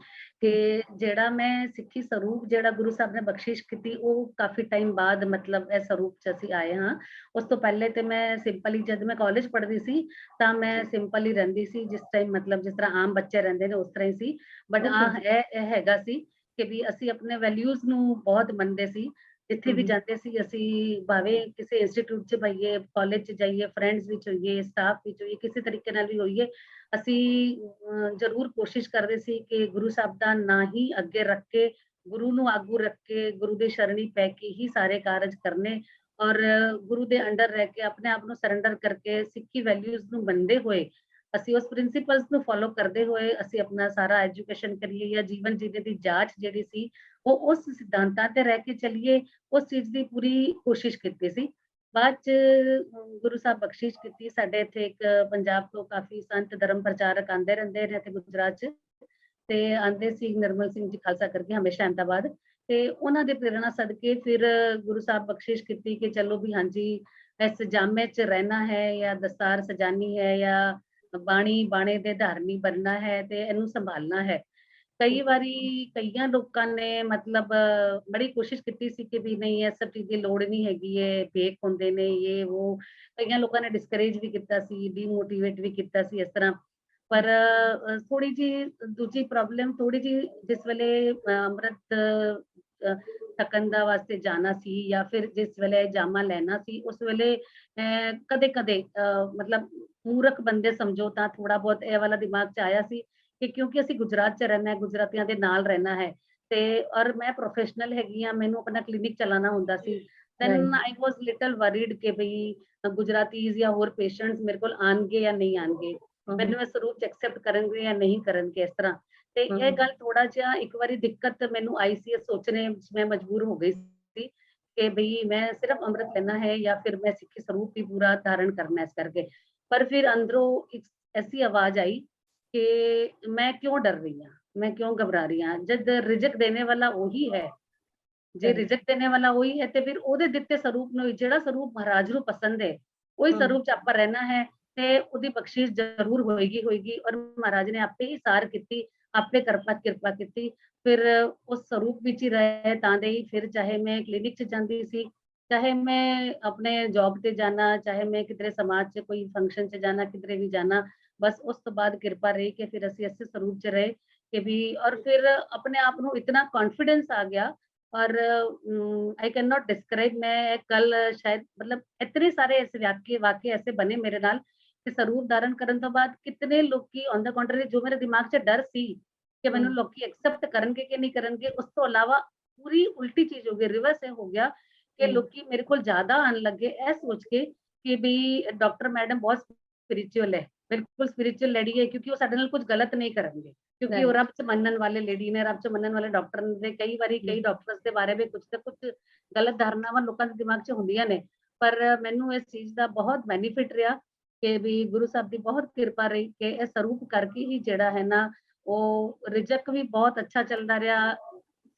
ਕਿ ਜਿਹੜਾ ਮੈਂ ਸਿੱਖੀ ਸਰੂਪ ਜਿਹੜਾ ਗੁਰੂ ਸਾਹਿਬ ਨੇ ਬਖਸ਼ਿਸ਼ ਕੀਤੀ ਉਹ ਕਾਫੀ ਟਾਈਮ ਬਾਅਦ ਮਤਲਬ ਇਹ ਸਰੂਪ ਚ ਅਸੀਂ ਆਏ ਹਾਂ। ਉਸ ਤੋਂ ਪਹਿਲੇ ਤੇ ਮੈਂ ਸਿੰਪਲੀ ਜਦ ਮੈਂ ਕਾਲਜ ਪੜ੍ਹਦੀ ਸੀ ਤਾਂ ਮੈਂ ਸਿੰਪਲ ਹੀ ਰਹਿੰਦੀ ਸੀ, ਜਿਸ ਟਾਈਮ ਮਤਲਬ ਜਿਸ ਤਰ੍ਹਾਂ ਆਮ ਬੱਚੇ ਰਹਿੰਦੇ ਨੇ ਉਸ ਤਰ੍ਹਾਂ ਹੀ ਸੀ। ਬਟ ਇਹ ਹੈਗਾ ਸੀ ਕਿ ਵੀ ਅਸੀਂ ਆਪਣੇ ਵੈਲਿਊਜ਼ ਨੂੰ ਬਹੁਤ ਮੰਨਦੇ ਸੀ। ਜਿੱਥੇ ਵੀ ਜਾਂਦੇ ਸੀ ਅਸੀਂ, ਭਾਵੇਂ ਕਿਸੇ ਇੰਸਟੀਚਿਊਟ ਚ ਪਾਈਏ, ਕਾਲਜ ਚ ਜਾਈਏ, ਫਰੈਂਡਸ ਵਿੱਚ ਹੋਈਏ, ਸਟਾਫ ਵਿੱਚ ਹੋਈਏ, ਕਿਸੇ ਤਰੀਕੇ ਨਾਲ ਵੀ ਹੋਈਏ, ਅਸੀਂ ਜ਼ਰੂਰ ਕੋਸ਼ਿਸ਼ ਕਰਦੇ ਸੀ ਕਿ ਗੁਰੂ ਸਾਹਿਬ ਦਾ ਨਾਂ ਹੀ ਅੱਗੇ ਰੱਖ ਕੇ, ਗੁਰੂ ਨੂੰ ਆਗੂ ਰੱਖ ਕੇ, ਗੁਰੂ ਦੇ ਸ਼ਰਣੀ ਪੈ ਕੇ ਹੀ ਸਾਰੇ ਕਾਰਜ ਕਰਨੇ ਔਰ ਗੁਰੂ ਦੇ ਅੰਡਰ ਰਹਿ ਕੇ ਆਪਣੇ ਆਪ ਨੂੰ ਸਰੈਂਡਰ ਕਰਕੇ ਸਿੱਖੀ ਵੈਲਿਊਜ਼ ਨੂੰ ਮੰਨਦੇ ਹੋਏ, ਅਸੀਂ ਉਸ ਪ੍ਰਿੰਸੀਪਲਸ ਨੂੰ ਫੋਲੋ ਕਰਦੇ ਹੋਏ ਅਸੀਂ ਆਪਣਾ ਸਾਰਾ ਐਜੂਕੇਸ਼ਨ ਕਰੀਏ ਜਾਂ ਜੀਵਨ ਜੀਣੇ ਦੀ ਜਾਂਚ ਜਿਹੜੀ ਸੀ ਉਹ ਉਸ ਸਿਧਾਂਤਾਂ ਤੇ ਰਹਿ ਕੇ ਚੱਲੀਏ, ਉਸ ਚੀਜ਼ ਦੀ ਪੂਰੀ ਕੋਸ਼ਿਸ਼ ਕੀਤੀ ਸੀ। ਬਾਅਦ ਚ ਗੁਰੂ ਸਾਹਿਬ ਬਖਸ਼ਿਸ਼ ਕੀਤੀ, ਸਾਡੇ ਇੱਥੇ ਇੱਕ ਪੰਜਾਬ ਤੋਂ ਕਾਫੀ ਸੰਤ ਧਰਮ ਪ੍ਰਚਾਰਕ ਆਉਂਦੇ ਰਹਿੰਦੇ ਨੇ ਇੱਥੇ ਗੁਜਰਾਤ ਚ, ਤੇ ਆਂਦੇ ਸੀ ਨਿਰਮਲ ਸਿੰਘ ਜੀ ਖਾਲਸਾ ਕਰਕੇ ਹਮੇਸ਼ਾ ਅਹਿਮਦਾਬਾਦ, ਤੇ ਉਹਨਾਂ ਦੇ ਪ੍ਰੇਰਣਾ ਸਦਕੇ ਫਿਰ ਗੁਰੂ ਸਾਹਿਬ ਬਖਸ਼ਿਸ਼ ਕੀਤੀ ਕਿ ਚਲੋ ਵੀ ਹਾਂਜੀ ਇਸ ਜਾਮੇ ਚ ਰਹਿਣਾ ਹੈ ਜਾਂ ਦਸਤਾਰ ਸਜਾਨੀ ਹੈ ਜਾਂ ਬਾਣੀ ਬਾਣੇ ਦੇ ਧਾਰਨੀ ਬਣਨਾ ਹੈ ਤੇ ਇਹਨੂੰ ਸੰਭਾਲਣਾ ਹੈ। ਕਈ ਵਾਰੀ ਕਈਆਂ ਲੋਕਾਂ ਨੇ ਮਤਲਬ ਬੜੀ ਕੋਸ਼ਿਸ਼ ਕੀਤੀ ਸੀ ਕਿ ਵੀ ਨਹੀਂ ਇਹ ਸਭ ਚੀਜ਼ ਦੀ ਲੋੜ ਨਹੀਂ ਹੈਗੀ ਹੈ, ਫੇਕ ਹੁੰਦੇ ਨੇ ਇਹ ਉਹ, ਕਈਆਂ ਲੋਕਾਂ ਨੇ ਡਿਸਕਰੇਜ ਵੀ ਕੀਤਾ ਸੀ, ਡੀਮੋਟੀਵੇਟ ਵੀ ਕੀਤਾ ਸੀ ਇਸ ਤਰ੍ਹਾਂ। ਪਰ ਥੋੜੀ ਜੀ ਦੂਜੀ ਪ੍ਰੋਬਲਮ ਥੋੜੀ ਜੀ, ਜਿਸ ਵੇਲੇ ਅੰਮ੍ਰਿਤ ਛਕਣ ਦਾ ਵਾਸਤੇ ਜਾਣਾ ਸੀ ਜਾਂ ਫਿਰ ਜਿਸ ਵੇਲੇ ਜਾਮਾ ਲੈਣਾ ਸੀ ਉਸ ਵੇਲੇ ਕਦੇ ਕਦੇ ਮਤਲਬ ਮੂਰਖ ਬੰਦੇ ਸਮਝੋ ਤਾਂ ਥੋੜਾ ਬਹੁਤ ਇਹ ਵਾਲਾ ਦਿਮਾਗ ਚ ਆਇਆ ਸੀ ਕਿ ਕਿਉਂਕਿ ਅਸੀਂ ਗੁਜਰਾਤ ਚ ਰਹਿਣਾ ਹੈ, ਗੁਜਰਾਤੀਆਂ ਦੇ ਨਾਲ ਰਹਿਣਾ ਹੈ ਤੇ ਔਰ ਮੈਂ ਪ੍ਰੋਫੈਸ਼ਨਲ ਹੈਗੀ ਆ, ਮੈਨੂੰ ਆਪਣਾ ਕਲੀਨਿਕ ਚਲਾਉਣਾ ਹੁੰਦਾ ਸੀ। Then I was little worried ਕਿ ਭਈ ਗੁਜਰਾਤੀਜ਼ ਜਾਂ ਹੋਰ ਪੇਸ਼ੈਂਟਸ ਮੇਰੇ ਕੋਲ ਆਣਗੇ ਜਾਂ ਨਹੀਂ ਆਣਗੇ, ਮੈਨੂੰ ਇਸ ਰੂਪ ਚ ਐਕਸੈਪਟ ਕਰਨਗੇ ਜਾਂ ਨਹੀਂ ਕਰਨਗੇ ਇਸ ਤਰ੍ਹਾਂ। ਤੇ ਇਹ ਗੱਲ ਥੋੜਾ ਜਿਹਾ ਇੱਕ ਵਾਰੀ ਦਿੱਕਤ ਮੈਨੂੰ ਆਈ ਸੀ, ਸੋਚਣੇ ਮੈਂ ਮਜਬੂਰ ਹੋ ਗਈ ਸੀ ਕਿ ਭਈ ਮੈਂ ਸਿਰਫ ਅੰਮ੍ਰਿਤ ਲੈਣਾ ਹੈ ਜਾਂ ਫਿਰ ਮੈਂ ਸਿੱਖੀ ਸਰੂਪ ਹੀ ਪੂਰਾ ਧਾਰਨ ਕਰਨਾ ਇਸ ਕਰਕੇ। ਪਰ ਫਿਰ ਅੰਦਰੋਂ ਇੱਕ ਐਸੀ ਆਵਾਜ਼ आई कि मैं क्यों डर रही हूँ, मैं क्यों घबरा रही हूँ, जब रिजक देने वाला वही है, जे रिजक देने वाला वही है ਤੇ ਫਿਰ ਉਹਦੇ ਦਿੱਤੇ ਸਰੂਪ ਨੂੰ, ਜਿਹੜਾ ਸਰੂਪ ਮਹਾਰਾਜ ਨੂੰ ਪਸੰਦ ਹੈ ਉਹੀ ਸਰੂਪ ਚ ਆਪਾਂ ਰਹਿਣਾ ਹੈ ਤੇ ਉਹਦੀ ਬਖਸ਼ਿਸ਼ ਜ਼ਰੂਰ ਹੋਏਗੀ ਹੋਏਗੀ। ਔਰ ਮਹਾਰਾਜ ਨੇ ਆਪੇ ਹੀ ਸਾਰ ਕੀਤੀ, ਆਪੇ ਕਿਰਪਾ ਕੀਤੀ, ਫਿਰ ਉਸ ਸਰੂਪ ਵਿੱਚ ਹੀ ਰਹੇ ਤਾਂ ਦੇ ਹੀ ਫਿਰ ਚਾਹੇ ਮੈਂ ਕਲੀਨਿਕ ਚ ਜਾਂਦੀ ਸੀ, ਚਾਹੇ ਮੈਂ ਆਪਣੇ ਜੌਬ ਤੇ ਜਾਣਾ, ਚਾਹੇ ਮੈਂ ਕਿਧਰੇ ਸਮਾਜ ਚ ਕੋਈ ਫੰਕਸ਼ਨ ਚ ਜਾਣਾ, ਕਿਧਰੇ ਵੀ ਜਾਣਾ, ਬਸ ਉਸ ਤੋਂ ਬਾਅਦ ਕਿਰਪਾ ਰਹੀ ਕਿ ਫਿਰ ਅਸੀਂ ਇਸੇ ਸਰੂਪ ਚ ਰਹੇ ਕਿ ਵੀ। ਔਰ ਫਿਰ ਆਪਣੇ ਆਪ ਨੂੰ ਇਤਨਾ ਕੌਨਫੀਡੈਂਸ ਆ ਗਿਆ और आई कैन नॉट डिस्क्राइब। मैं कल शायद मतलब इतने सारे ऐसे वाक्य ऐसे बने मेरे नाल कि ਸਰੂਪ ਧਾਰਨ ਕਰਨ ਤੋਂ ਬਾਅਦ ਕਿਤਨੇ ਲੋਕੀ ਔਨ ਦਾ ਕੰਟਰੀ, ਜੋ ਮੇਰੇ ਦਿਮਾਗ 'ਚ ਡਰ ਸੀ ਕਿ ਮੈਨੂੰ ਲੋਕੀ ਐਕਸੈਪਟ ਕਰਨਗੇ ਕਿ ਨਹੀਂ ਕਰਨਗੇ, ਉਸ ਤੋਂ ਇਲਾਵਾ ਪੂਰੀ ਉਲਟੀ ਚੀਜ਼ ਹੋ ਗਈ, ਰਿਵਰਸ ਇਹ ਹੋ ਗਿਆ ਕਿ ਲੋਕੀ ਮੇਰੇ ਕੋਲ ਜ਼ਿਆਦਾ ਆਣ ਲੱਗੇ ਇਹ ਸੋਚ ਕੇ ਕਿ ਵੀ ਡਾਕਟਰ ਮੈਡਮ ਬਹੁਤ ਸਪਿਰਿਚੁਅਲ ਹੈ, ਬਿਲਕੁਲ ਸਪਿਰਿਚੁਅਲ ਲੇਡੀ ਹੈ, ਕਿਉਂਕਿ ਉਹ ਸਾਡੇ ਨਾਲ ਕੁਝ ਗਲਤ ਨਹੀਂ ਕਰਨਗੇ, ਕਿਉਂਕਿ ਉਹ ਰੱਬ 'ਚ ਮੰਨਣ ਵਾਲੇ ਲੇਡੀ ਨੇ, ਰੱਬ 'ਚ ਮੰਨਣ ਵਾਲੇ ਡਾਕਟਰ ਨੇ। ਕਈ ਵਾਰੀ ਕਈ ਡਾਕਟਰਸ ਦੇ ਬਾਰੇ ਵੀ ਕੁਝ ਤੇ ਕੁਝ ਗਲਤ ਧਾਰਨਾਵਾਂ ਲੋਕਾਂ ਦੇ ਦਿਮਾਗ 'ਚ ਹੁੰਦੀਆਂ ਨੇ, ਪਰ ਮੈਨੂੰ ਇਸ ਚੀਜ਼ ਦਾ ਬਹੁਤ ਬੈਨੀਫਿਟ ਰਿਹਾ ਕਿ ਵੀ ਗੁਰੂ ਸਾਹਿਬ ਦੀ ਬਹੁਤ ਕਿਰਪਾ ਰਹੀ ਕਿ ਇਹ ਸਰੂਪ ਕਰਕੇ ਹੀ ਜਿਹੜਾ ਹੈ ਨਾ ਉਹ ਰਿਜਕ ਵੀ ਬਹੁਤ ਅੱਛਾ ਚੱਲਦਾ ਰਿਹਾ,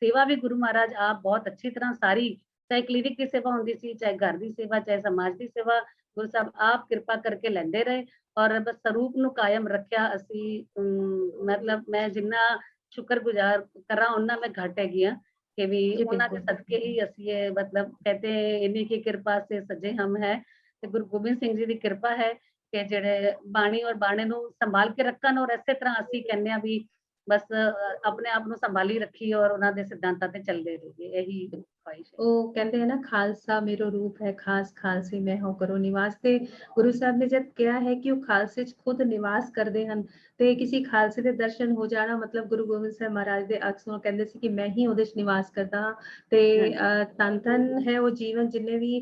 ਸੇਵਾ ਵੀ ਗੁਰੂ ਮਹਾਰਾਜ ਆਪ ਬਹੁਤ ਅੱਛੀ ਤਰ੍ਹਾਂ ਸਾਰੀ, ਚਾਹੇ ਕਲੀਨਿਕ ਦੀ ਸੇਵਾ ਹੁੰਦੀ ਸੀ, ਚਾਹੇ ਘਰ ਦੀ ਸੇਵਾ, ਚਾਹੇ ਸਮਾਜ ਦੀ ਸੇਵਾ, ਗੁਰੂ ਸਾਹਿਬ ਆਪ ਕਿਰਪਾ ਕਰਕੇ ਲੈਂਦੇ ਰਹੇ ਔਰ ਬਸ ਸਰੂਪ ਨੂੰ ਕਾਇਮ ਰੱਖਿਆ। ਅਸੀਂ ਮਤਲਬ ਮੈਂ ਜਿੰਨਾ ਸ਼ੁਕਰਗੁਜ਼ਾਰ ਕਰਾਂ ਉਹਨਾਂ ਮੈਂ ਘੱਟ ਹੈਗੀ ਆ ਕਿ ਵੀ ਉਹਨਾਂ ਦੇ ਸਦਕੇ ਹੀ ਅਸੀਂ ਇਹ ਮਤਲਬ कहते इन्हीं की कृपा से सजे हम है ਤੇ ਗੁਰੂ ਗੋਬਿੰਦ ਸਿੰਘ ਜੀ ਦੀ ਕਿਰਪਾ ਹੈ ਕਿ ਜਿਹੜੇ ਬਾਣੀ ਔਰ ਬਾਣੇ ਨੂੰ ਸੰਭਾਲ ਕੇ ਰੱਖਣ ਔਰ ਇਸੇ ਤਰ੍ਹਾਂ ਅਸੀਂ ਕਹਿੰਦੇ ਆ ਵੀ ਬਸ ਆਪਣੇ ਆਪ ਨੂੰ ਸੰਭਾਲੀ ਰੱਖੀ ਔਰ ਉਹਨਾਂ ਦੇ ਸਿਧਾਂਤਾਂ ਤੇ ਚੱਲਦੇ ਰਹੀਏ, ਇਹੀ ਖੁਆਇਸ਼ ਹੈ। ਉਹ ਕਹਿੰਦੇ ਹੈ ਨਾ ਖਾਲਸਾ ਮੇਰੋ ਰੂਪ ਹੈ ਖਾਸ ਖਾਲਸੇ ਮੈਂ ਹੋ ਕਰੋ ਨਿਵਾਸ, ਤੇ ਗੁਰੂ ਸਾਹਿਬ ਨੇ ਜਦ ਕਿਹਾ ਹੈ ਕਿ ਉਹ ਖਾਲਸੇ 'ਚ ਖੁਦ ਨਿਵਾਸ ਕਰਦੇ ਹਨ ਤੇ ਕਿਸੇ ਖਾਲਸੇ ਦੇ ਦਰਸ਼ਨ ਹੋ ਜਾਣਾ ਮਤਲਬ ਗੁਰੂ ਗੋਬਿੰਦ ਸਾਹਿਬ ਮਹਾਰਾਜ ਦੇ ਅਕਸੋਂ ਕਹਿੰਦੇ ਸੀ ਕਿ ਮੈਂ ਹੀ ਉਹਦੇ 'ਚ ਨਿਵਾਸ ਕਰਦਾ ਹਾਂ ਤੇ ਧੰਨ ਧੰਨ ਹੈ ਉਹ ਜੀਵਨ ਜਿੰਨੇ ਵੀ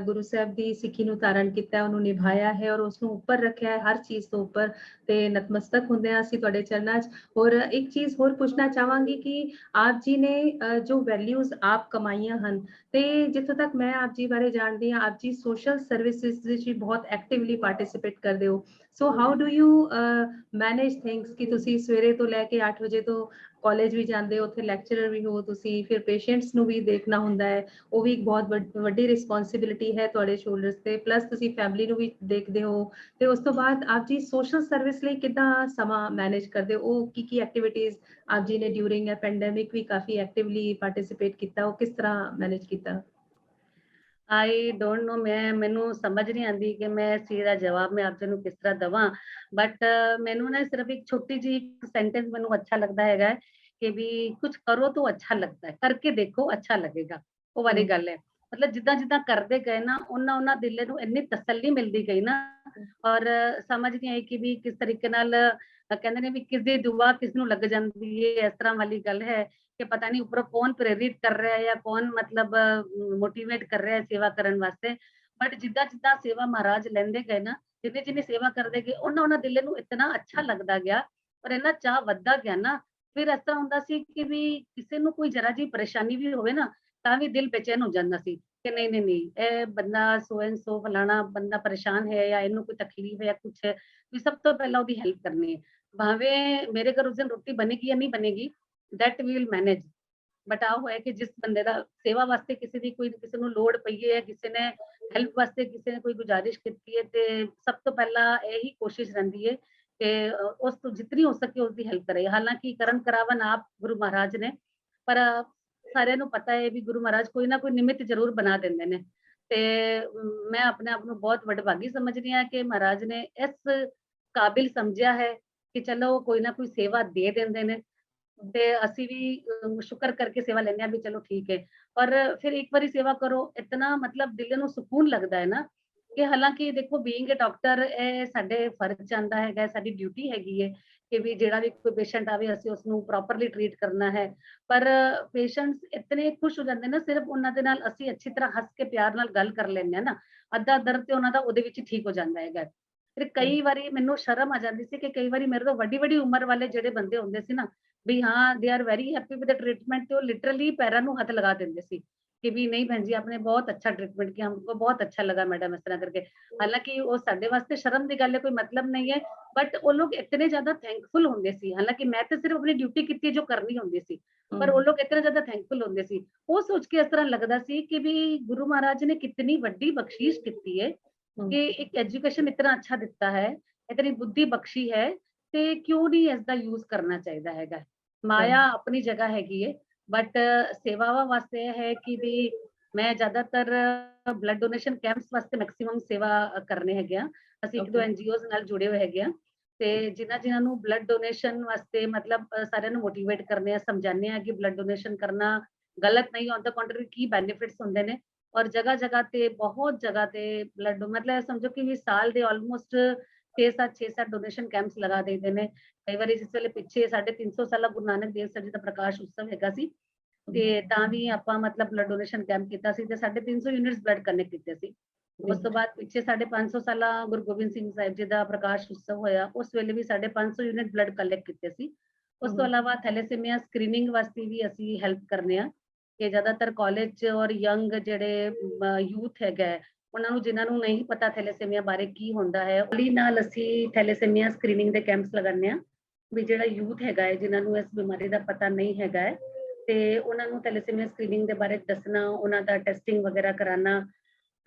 ਗੁਰੂ ਸਾਹਿਬ ਦੀ ਸਿੱਖੀ ਨੂੰ ਧਾਰਨ ਕੀਤਾ, ਉਹਨੂੰ ਨਿਭਾਇਆ ਹੈ ਔਰ ਉਸਨੂੰ ਉੱਪਰ ਰੱਖਿਆ ਹੈ ਹਰ ਚੀਜ਼ ਤੋਂ ਉੱਪਰ, ਤੇ ਨਤਮਸਤਕ ਹੁੰਦੇ ਹਾਂ ਅਸੀਂ ਤੁਹਾਡੇ ਚਰਨਾਂ 'ਚ। ਔਰ ਇੱਕ ਚੀਜ਼ ਹੋਰ ਪੁੱਛਣਾ ਚਾਹਾਂਗੀ ਕਿ ਆਪ ਜੀ ਨੇ ਜੋ ਵੈਲਿਊਜ਼ ਆਪ ਕਮਾਈਆਂ ਹਨ ਤੇ ਜਿੱਥੋਂ ਤੱਕ ਮੈਂ ਆਪ ਜੀ ਬਾਰੇ ਜਾਣਦੀ ਹਾਂ ਆਪ ਜੀ ਸੋਸ਼ਲ ਸਰਵਿਸਿਜ਼ ਵਿੱਚ ਵੀ ਬਹੁਤ ਐਕਟਿਵਲੀ ਪਾਰਟਿਸਿਪੇਟ ਕਰਦੇ ਹੋ। So how do you manage things ਕਿ ਤੁਸੀਂ ਸਵੇਰੇ ਤੋਂ ਲੈ ਕੇ 8 ਵਜੇ ਤੋਂ ਕਾਲਜ ਵੀ ਜਾਂਦੇ ਹੋ, ਉੱਥੇ ਲੈਕਚਰਰ ਵੀ ਹੋ ਤੁਸੀਂ, ਫਿਰ ਪੇਸ਼ੈਂਟਸ ਨੂੰ ਵੀ ਦੇਖਣਾ ਹੁੰਦਾ ਹੈ, ਉਹ ਵੀ ਇੱਕ ਬਹੁਤ ਵੱਡੀ ਰਿਸਪੌਂਸਿਬਿਲਿਟੀ ਹੈ ਤੁਹਾਡੇ ਸ਼ੋਲਡਰਸ ਤੇ, ਪਲੱਸ ਤੁਸੀਂ ਫੈਮਿਲੀ ਨੂੰ ਵੀ ਦੇਖਦੇ ਹੋ। ਤੇ ਉਸ ਤੋਂ ਬਾਅਦ ਆਪ ਜੀ ਸੋਸ਼ਲ ਸਰਵਿਸ ਲਈ ਕਿੱਦਾਂ ਸਮਾਂ ਮੈਨੇਜ ਕਰਦੇ ਹੋ? ਉਹ ਕੀ ਐਕਟੀਵਿਟੀਜ਼ ਆਪ ਜੀ ਨੇ ਡਿਊਰਿੰਗ ਅ ਪੈਂਡੇਮਿਕ ਵੀ ਕਾਫੀ ਐਕਟਿਵਲੀ ਪਾਰਟਿਸਿਪੇਟ ਕੀਤਾ, ਉਹ ਕਿਸ ਤਰ੍ਹਾਂ ਮੈਨੇਜ ਕੀਤਾ? ਆਈ ਡੋਂਟ ਨੋ, ਮੈਨੂੰ ਸਮਝ ਨਹੀਂ ਆਉਂਦੀ ਕਿ ਮੈਂ ਇਸ ਚੀਜ਼ ਦਾ ਜਵਾਬ ਮੈਂ ਆਪ ਜੀ ਨੂੰ ਕਿਸ ਤਰ੍ਹਾਂ ਦਵਾਂ, ਬਟ ਮੈਨੂੰ ਨਾ ਸਿਰਫ ਇੱਕ ਛੋਟੀ ਜੀ ਸੈਂਟੈਂਸ ਮੈਨੂੰ ਅੱਛਾ ਲੱਗਦਾ ਹੈਗਾ ਹੈ ਕਿ ਵੀ ਕੁਝ ਕਰੋ ਤਾਂ ਅੱਛਾ ਲੱਗਦਾ ਹੈ, ਕਰਕੇ ਦੇਖੋ ਅੱਛਾ ਲੱਗੇਗਾ, ਉਹ ਵਾਲੀ ਗੱਲ ਹੈ। ਮਤਲਬ ਜਿੱਦਾਂ ਜਿੱਦਾਂ ਕਰਦੇ ਗਏ ਨਾ, ਉਹਨਾਂ ਦਿਲ ਨੂੰ ਇੰਨੀ ਤਸੱਲੀ ਮਿਲਦੀ ਗਈ ਨਾ, ਔਰ ਸਮਝ ਨਹੀਂ ਆਈ ਕਿ ਵੀ ਕਿਸ ਤਰੀਕੇ ਨਾਲ ਕਹਿੰਦੇ ਨੇ ਵੀ ਕਿਸ ਦੀ ਦੁਆ ਕਿਸ ਨੂੰ ਲੱਗ ਜਾਂਦੀ ਹੈ, ਇਸ ਤਰ੍ਹਾਂ ਵਾਲੀ ਗੱਲ ਹੈ ਕਿ ਪਤਾ ਨਹੀਂ ਉੱਪਰੋਂ ਕੌਣ ਪ੍ਰੇਰਿਤ ਕਰ ਰਿਹਾ ਹੈ ਜਾਂ ਕੌਣ ਮਤਲਬ ਮੋਟੀਵੇਟ ਕਰ ਰਿਹਾ ਹੈ ਸੇਵਾ ਕਰਨ ਵਾਸਤੇ। ਬਟ ਜਿੱਦਾਂ ਜਿੱਦਾਂ ਸੇਵਾ ਮਹਾਰਾਜ ਲੈਂਦੇ ਗਏ ਨਾ, ਜਿੰਨੇ ਜਿੰਨੇ ਸੇਵਾ ਕਰਦੇ ਗਏ, ਉਹਨਾਂ ਦਿਲ ਨੂੰ ਇਤਨਾ ਅੱਛਾ ਲੱਗਦਾ ਗਿਆ ਔਰ ਇੰਨਾ ਚਾਹ ਵੱਧਦਾ ਗਿਆ ਨਾ। ਫਿਰ ਇਸ ਤਰ੍ਹਾਂ ਹੁੰਦਾ ਸੀ ਕਿ ਵੀ ਕਿਸੇ ਨੂੰ ਕੋਈ ਜਰਾ ਜੀ ਪਰੇਸ਼ਾਨੀ ਵੀ ਹੋਵੇ ਨਾ, ਤਾਂ ਵੀ ਦਿਲ ਬੇਚੈਨ ਹੋ ਜਾਂਦਾ ਸੀ ਕਿ ਨਹੀਂ ਨਹੀਂ ਨਹੀਂ, ਇਹ ਬੰਦਾ ਸੋ ਐਂਡ ਸੋ ਫਲਾਣਾ ਬੰਦਾ ਪਰੇਸ਼ਾਨ ਹੈ ਜਾਂ ਇਹਨੂੰ ਕੋਈ ਤਕਲੀਫ ਹੈ ਜਾਂ ਕੁਛ ਹੈ, ਵੀ ਸਭ ਤੋਂ ਪਹਿਲਾਂ ਉਹਦੀ ਹੈਲਪ ਕਰਨੀ ਹੈ। ਭਾਵੇਂ ਮੇਰੇ ਘਰ ਉਸ ਦਿਨ ਰੋਟੀ ਬਣੇਗੀ ਜਾਂ ਨਹੀਂ ਬਣੇਗੀ, that we will manage, but ਆਹ ਹੋਇਆ ਕਿ ਜਿਸ ਬੰਦੇ ਦਾ ਸੇਵਾ ਵਾਸਤੇ ਕਿਸੇ ਦੀ ਕੋਈ ਕਿਸੇ ਨੂੰ ਲੋੜ ਪਈ ਹੈ, ਕਿਸੇ ਨੇ ਹੈਲਪ ਵਾਸਤੇ ਕਿਸੇ ਨੇ ਕੋਈ ਗੁਜ਼ਾਰਿਸ਼ ਕੀਤੀ ਹੈ, ਤੇ ਸਭ ਤੋਂ ਪਹਿਲਾਂ ਇਹੀ ਕੋਸ਼ਿਸ਼ ਰਹਿੰਦੀ ਹੈ ਕਿ ਉਸ ਤੋਂ ਜਿਤਨੀ ਹੋ ਸਕੇ ਉਸ ਦੀ ਹੈਲਪ ਕਰੇ। ਹਾਲਾਂਕਿ ਕਰਨ ਕਰਾਵਨ ਆਪ ਗੁਰੂ ਮਹਾਰਾਜ ਨੇ, ਪਰ ਸਾਰਿਆਂ ਨੂੰ ਪਤਾ ਹੈ ਵੀ ਗੁਰੂ ਮਹਾਰਾਜ ਕੋਈ ਨਾ ਕੋਈ ਨਿਮਿਤ ਜ਼ਰੂਰ ਬਣਾ ਦਿੰਦੇ ਨੇ। ਤੇ ਮੈਂ ਆਪਣੇ ਆਪ ਨੂੰ ਬਹੁਤ ਵਡਭਾਗੀ ਸਮਝਦੀ ਹਾਂ ਕਿ ਮਹਾਰਾਜ ਨੇ ਇਸ ਕਾਬਿਲ ਸਮਝਿਆ ਹੈ ਕਿ ਚਲੋ ਕੋਈ ਨਾ ਕੋਈ ਸੇਵਾ ਦੇ ਦਿੰਦੇ ਨੇ, ਤੇ ਅਸੀਂ ਵੀ ਸ਼ੁਕਰ ਕਰਕੇ ਸੇਵਾ ਲੈਂਦੇ ਹਾਂ ਵੀ ਚਲੋ ਠੀਕ ਹੈ। ਔਰ ਫਿਰ ਇੱਕ ਵਾਰੀ ਸੇਵਾ ਕਰੋ, ਇਤਨਾ ਮਤਲਬ ਦਿਲ ਨੂੰ ਸਕੂਨ ਲੱਗਦਾ ਹੈ ਨਾ ਕਿ ਹਾਲਾਂਕਿ ਦੇਖੋ ਬੀਇੰਗ ਅ ਡਾਕਟਰ ਇਹ ਸਾਡੇ ਫਰਜ਼ ਚ ਆਉਂਦਾ ਹੈਗਾ, ਸਾਡੀ ਡਿਊਟੀ ਹੈਗੀ ਹੈ ਕਿ ਵੀ ਜਿਹੜਾ ਵੀ ਕੋਈ ਪੇਸ਼ੈਂਟ ਆਵੇ ਅਸੀਂ ਉਸਨੂੰ ਪ੍ਰੋਪਰਲੀ ਟਰੀਟ ਕਰਨਾ ਹੈ। ਪਰ ਪੇਸ਼ੈਂਟਸ ਇਤਨੇ ਖੁਸ਼ ਹੋ ਜਾਂਦੇ ਨਾ, ਸਿਰਫ ਉਹਨਾਂ ਦੇ ਨਾਲ ਅਸੀਂ ਅੱਛੀ ਤਰ੍ਹਾਂ ਹੱਸ ਕੇ ਪਿਆਰ ਨਾਲ ਗੱਲ ਕਰ ਲੈਂਦੇ ਹਾਂ ਨਾ, ਅੱਧਾ ਦਰਦ ਤੇ ਉਹਨਾਂ ਦਾ ਉਹਦੇ ਵਿੱਚ ਠੀਕ ਹੋ ਜਾਂਦਾ ਹੈਗਾ। ਫਿਰ ਕਈ ਵਾਰੀ ਮੈਨੂੰ ਸ਼ਰਮ ਆ ਜਾਂਦੀ ਸੀ ਕਿ ਕਈ ਵਾਰੀ ਮੇਰੇ ਤੋਂ ਵੱਡੀ ਵੱਡੀ ਉਮਰ ਵਾਲੇ ਜਿਹੜੇ ਬੰਦੇ ਹੁੰਦੇ ਸੀ ਨਾ, ਵੀ ਹਾਂ they are very happy with the treatment, ਤੇ ਉਹ ਲਿਟਰਲੀ ਪੈਰਾਂ ਨੂੰ ਹੱਥ ਲਗਾ ਦਿੰਦੇ ਸੀ ਕਿ ਵੀ ਨਹੀਂ ਭੈਣ ਜੀ आपने बहुत अच्छा ट्रीटमेंट किया, हमको बहुत अच्छा लगा मैडम, इस तरह करके। ਹਾਲਾਂਕਿ ਉਹ ਸਾਡੇ ਵਾਸਤੇ ਸ਼ਰਮ ਦੀ ਗੱਲ ਹੈ, ਕੋਈ ਮਤਲਬ ਨਹੀਂ ਹੈ, ਬਟ ਉਹ ਲੋਕ ਇਤਨੇ ਜ਼ਿਆਦਾ ਥੈਂਕਫੁਲ ਹੁੰਦੇ ਸੀ। ਹਾਲਾਂਕਿ ਮੈਂ ਤੇ ਸਿਰਫ ਆਪਣੀ ਡਿਊਟੀ ਕੀਤੀ ਜੋ ਕਰਨੀ ਹੁੰਦੀ ਸੀ, ਪਰ ਉਹ ਲੋਕ ਇਤਨੇ ਜ਼ਿਆਦਾ ਥੈਂਕਫੁਲ ਹੁੰਦੇ ਸੀ। ਉਹ ਸੋਚ ਕੇ ਇਸ ਤਰ੍ਹਾਂ ਲੱਗਦਾ ਸੀ ਕਿ ਵੀ ਗੁਰੂ ਮਹਾਰਾਜ ਨੇ ਕਿਤਨੀ ਵੱਡੀ ਬਖਸ਼ਿਸ਼ ਕੀਤੀ ਹੈ ਕਿ ਇੱਕ ਐਜੂਕੇਸ਼ਨ ਇਤਨਾ ਅੱਛਾ ਦਿੱਤਾ ਹੈ, ਇਤਨੀ ਬੁੱਧੀ ਬਖਸ਼ੀ ਹੈ, ਤੇ ਕਿਉਂ ਨਹੀਂ ਇਸ ਦਾ ਯੂਜ਼ ਕਰਨਾ ਚਾਹੀਦਾ ਹੈਗਾ। ਮਾਇਆ ਆਪਣੀ ਜਗ੍ਹਾ ਹੈਗੀ ਹੈ, ਬਟ ਸੇਵਾਵਾਂ ਵਾਸਤੇ ਇਹ ਹੈ ਕਿ ਵੀ ਮੈਂ ਜ਼ਿਆਦਾਤਰ ਬਲੱਡ ਡੋਨੇਸ਼ਨ ਕੈਂਪਸ ਵਾਸਤੇ ਮੈਕਸਿਮਮ ਸੇਵਾ ਕਰਨੇ ਹੈਗੇ ਆ। ਅਸੀਂ ਇੱਕ ਦੋ ਐਨਜੀਓਜ਼ ਨਾਲ ਜੁੜੇ ਹੋਏ ਹੈਗੇ ਆ, ਤੇ ਜਿਨ੍ਹਾਂ ਨੂੰ ਬਲੱਡ ਡੋਨੇਸ਼ਨ ਵਾਸਤੇ ਮਤਲਬ ਸਾਰਿਆਂ ਨੂੰ ਮੋਟੀਵੇਟ ਕਰਨੇ ਆ, ਸਮਝਾਉਂਦੇ ਆ ਕਿ ਬਲੱਡ ਡੋਨੇਸ਼ਨ ਕਰਨਾ ਗਲਤ ਨਹੀਂ, on the country Ki benefits ਹੁੰਦੇ ਨੇ। ਔਰ ਜਗ੍ਹਾ ਜਗ੍ਹਾ ਤੇ ਬਹੁਤ ਜਗ੍ਹਾ ਤੇ ਬਲੱਡ ਮਤਲਬ ਸਮਝੋ ਕਿ ਵੀ ਸਾਲ ਦੇ ਆਲਮੋਸਟ 6-7 ਡੋਨੇਸ਼ਨ ਕੈਂਪਸ ਲਗਾ ਦੇਦੇ ਨੇ। ਕਈ ਵਾਰੀ ਇਸ ਵੇਲੇ ਪਿੱਛੇ 350 ਸਾਲਾ ਗੁਰੂ ਨਾਨਕ ਦੇਵ ਸਾਹਿਬ ਜੀ ਦਾ ਪ੍ਰਕਾਸ਼ ਉਤਸਵ ਹੈਗਾ ਸੀ, ਤੇ ਤਾਂ ਵੀ ਆਪਾਂ ਮਤਲਬ ਬਲੱਡ ਡੋਨੇਸ਼ਨ ਕੈਂਪ ਕੀਤਾ ਸੀ ਤੇ 350 ਯੂਨਿਟਸ ਬਲੱਡ ਕਨੈਕਟ ਕੀਤੇ ਸੀ। ਉਸ ਤੋਂ ਬਾਅਦ ਪਿੱਛੇ 550 ਸਾਲਾ ਗੁਰੂ ਗੋਬਿੰਦ ਸਿੰਘ ਸਾਹਿਬ ਜੀ ਦਾ ਪ੍ਰਕਾਸ਼ ਉਤਸਵ ਹੋਇਆ, ਉਸ ਵੇਲੇ ਵੀ 550 ਯੂਨਿਟ ਬਲੱਡ ਕਲੈਕਟ ਕੀਤੇ ਸੀ। ਉਸ ਤੋਂ ਇਲਾਵਾ ਥੈਲੇਸੀਮੀਆ ਸਕਰੀਨਿੰਗ ਵਾਸਤੇ ਵੀ ਅਸੀਂ ਹੈਲਪ ਕਰਨੇ ਆ ਕਿ ਜ਼ਿਆਦਾਤਰ ਕਾਲਜ ਔਰ ਯੰਗ ਜਿਹੜੇ ਯੂਥ ਹੈਗਾ ਉਹਨਾਂ ਨੂੰ, ਜਿਨ੍ਹਾਂ ਨੂੰ ਨਹੀਂ ਪਤਾ ਥੈਲੇਸੀਮੀਆ ਬਾਰੇ ਕੀ ਹੁੰਦਾ ਹੈ, ਉਹਦੇ ਨਾਲ ਅਸੀਂ ਥੈਲੇਸੀਮੀਆ ਸਕਰੀਨਿੰਗ ਦੇ ਕੈਂਪਸ ਲਗਾਉਂਦੇ ਆ ਵੀ ਜਿਹੜਾ ਯੂਥ ਹੈਗਾ ਹੈ ਜਿਨ੍ਹਾਂ ਨੂੰ ਇਸ ਬਿਮਾਰੀ ਦਾ ਪਤਾ ਨਹੀਂ ਹੈਗਾ ਹੈ, ਤੇ ਉਹਨਾਂ ਨੂੰ ਥੈਲੇਸੀਮੀਆ ਸਕਰੀਨਿੰਗ ਦੇ ਬਾਰੇ ਦੱਸਣਾ, ਉਹਨਾਂ ਦਾ ਟੈਸਟਿੰਗ ਵਗੈਰਾ ਕਰਾਉਣਾ,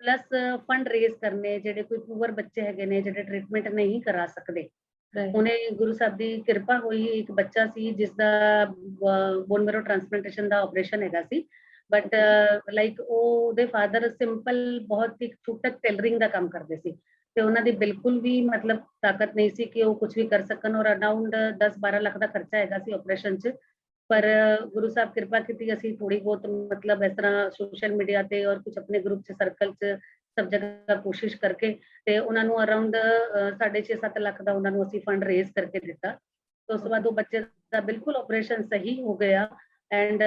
ਪਲੱਸ ਫੰਡ ਰੇਜ਼ ਕਰਨੇ। ਜਿਹੜੇ ਕੋਈ ਪੂਅਰ ਬੱਚੇ ਹੈਗੇ ਨੇ ਜਿਹੜੇ ਟ੍ਰੀਟਮੈਂਟ ਨਹੀਂ ਕਰਾ ਸਕਦੇ, ਉਹਨੇ ਗੁਰੂ ਸਾਹਿਬ ਦੀ ਕਿਰਪਾ ਹੋਈ, ਇੱਕ ਬੱਚਾ ਸੀ ਜਿਸ ਦਾ ਬੋਨ ਮੈਰੋ ਟ੍ਰਾਂਸਪਲਾਂਟੇਸ਼ਨ ਦਾ ਆਪਰੇਸ਼ਨ ਹੈਗਾ ਸੀ, ਬਟ ਲਾਈਕ ਉਹਦੇ ਫਾਦਰ ਸਿੰਪਲ ਬਹੁਤ ਹੀ ਛੂਟਕ ਟੇਲਰਿੰਗ ਦਾ ਕੰਮ ਕਰਦੇ ਸੀ, ਤੇ ਉਹਨਾਂ ਦੀ ਬਿਲਕੁਲ ਵੀ ਮਤਲਬ ਤਾਕਤ ਨਹੀਂ ਸੀ ਕਿ ਉਹ ਕੁਝ ਵੀ ਕਰ ਸਕਣ, ਔਰ ਅਰਾਊਂਡ 10-12 ਲੱਖ ਦਾ ਖਰਚਾ ਹੈਗਾ ਸੀ ਆਪਰੇਸ਼ਨ 'ਚ। ਪਰ ਗੁਰੂ ਸਾਹਿਬ ਕਿਰਪਾ ਕੀਤੀ, ਅਸੀਂ ਥੋੜੀ ਬਹੁਤ ਮਤਲਬ ਇਸ ਤਰ੍ਹਾਂ ਸੋਸ਼ਲ ਮੀਡੀਆ ਤੇ ਔਰ ਕੁਝ ਆਪਣੇ ਗਰੁੱਪ 'ਚ ਸਰਕਲ 'ਚ ਸਭ ਜਗ੍ਹਾ ਕੋਸ਼ਿਸ਼ ਕਰਕੇ ਤੇ ਉਹਨਾਂ ਨੂੰ ਅਰਾਊਂਡ 6.5-7 ਲੱਖ ਦਾ ਉਹਨਾਂ ਨੂੰ ਅਸੀਂ ਫੰਡ ਰੇਜ਼ ਕਰਕੇ ਦਿੱਤਾ। ਤੇ ਉਸ ਤੋਂ ਬਾਅਦ ਉਹ ਬੱਚੇ ਦਾ ਬਿਲਕੁਲ ਆਪਰੇਸ਼ਨ ਸਹੀ ਹੋ ਗਿਆ, ਐਂਡ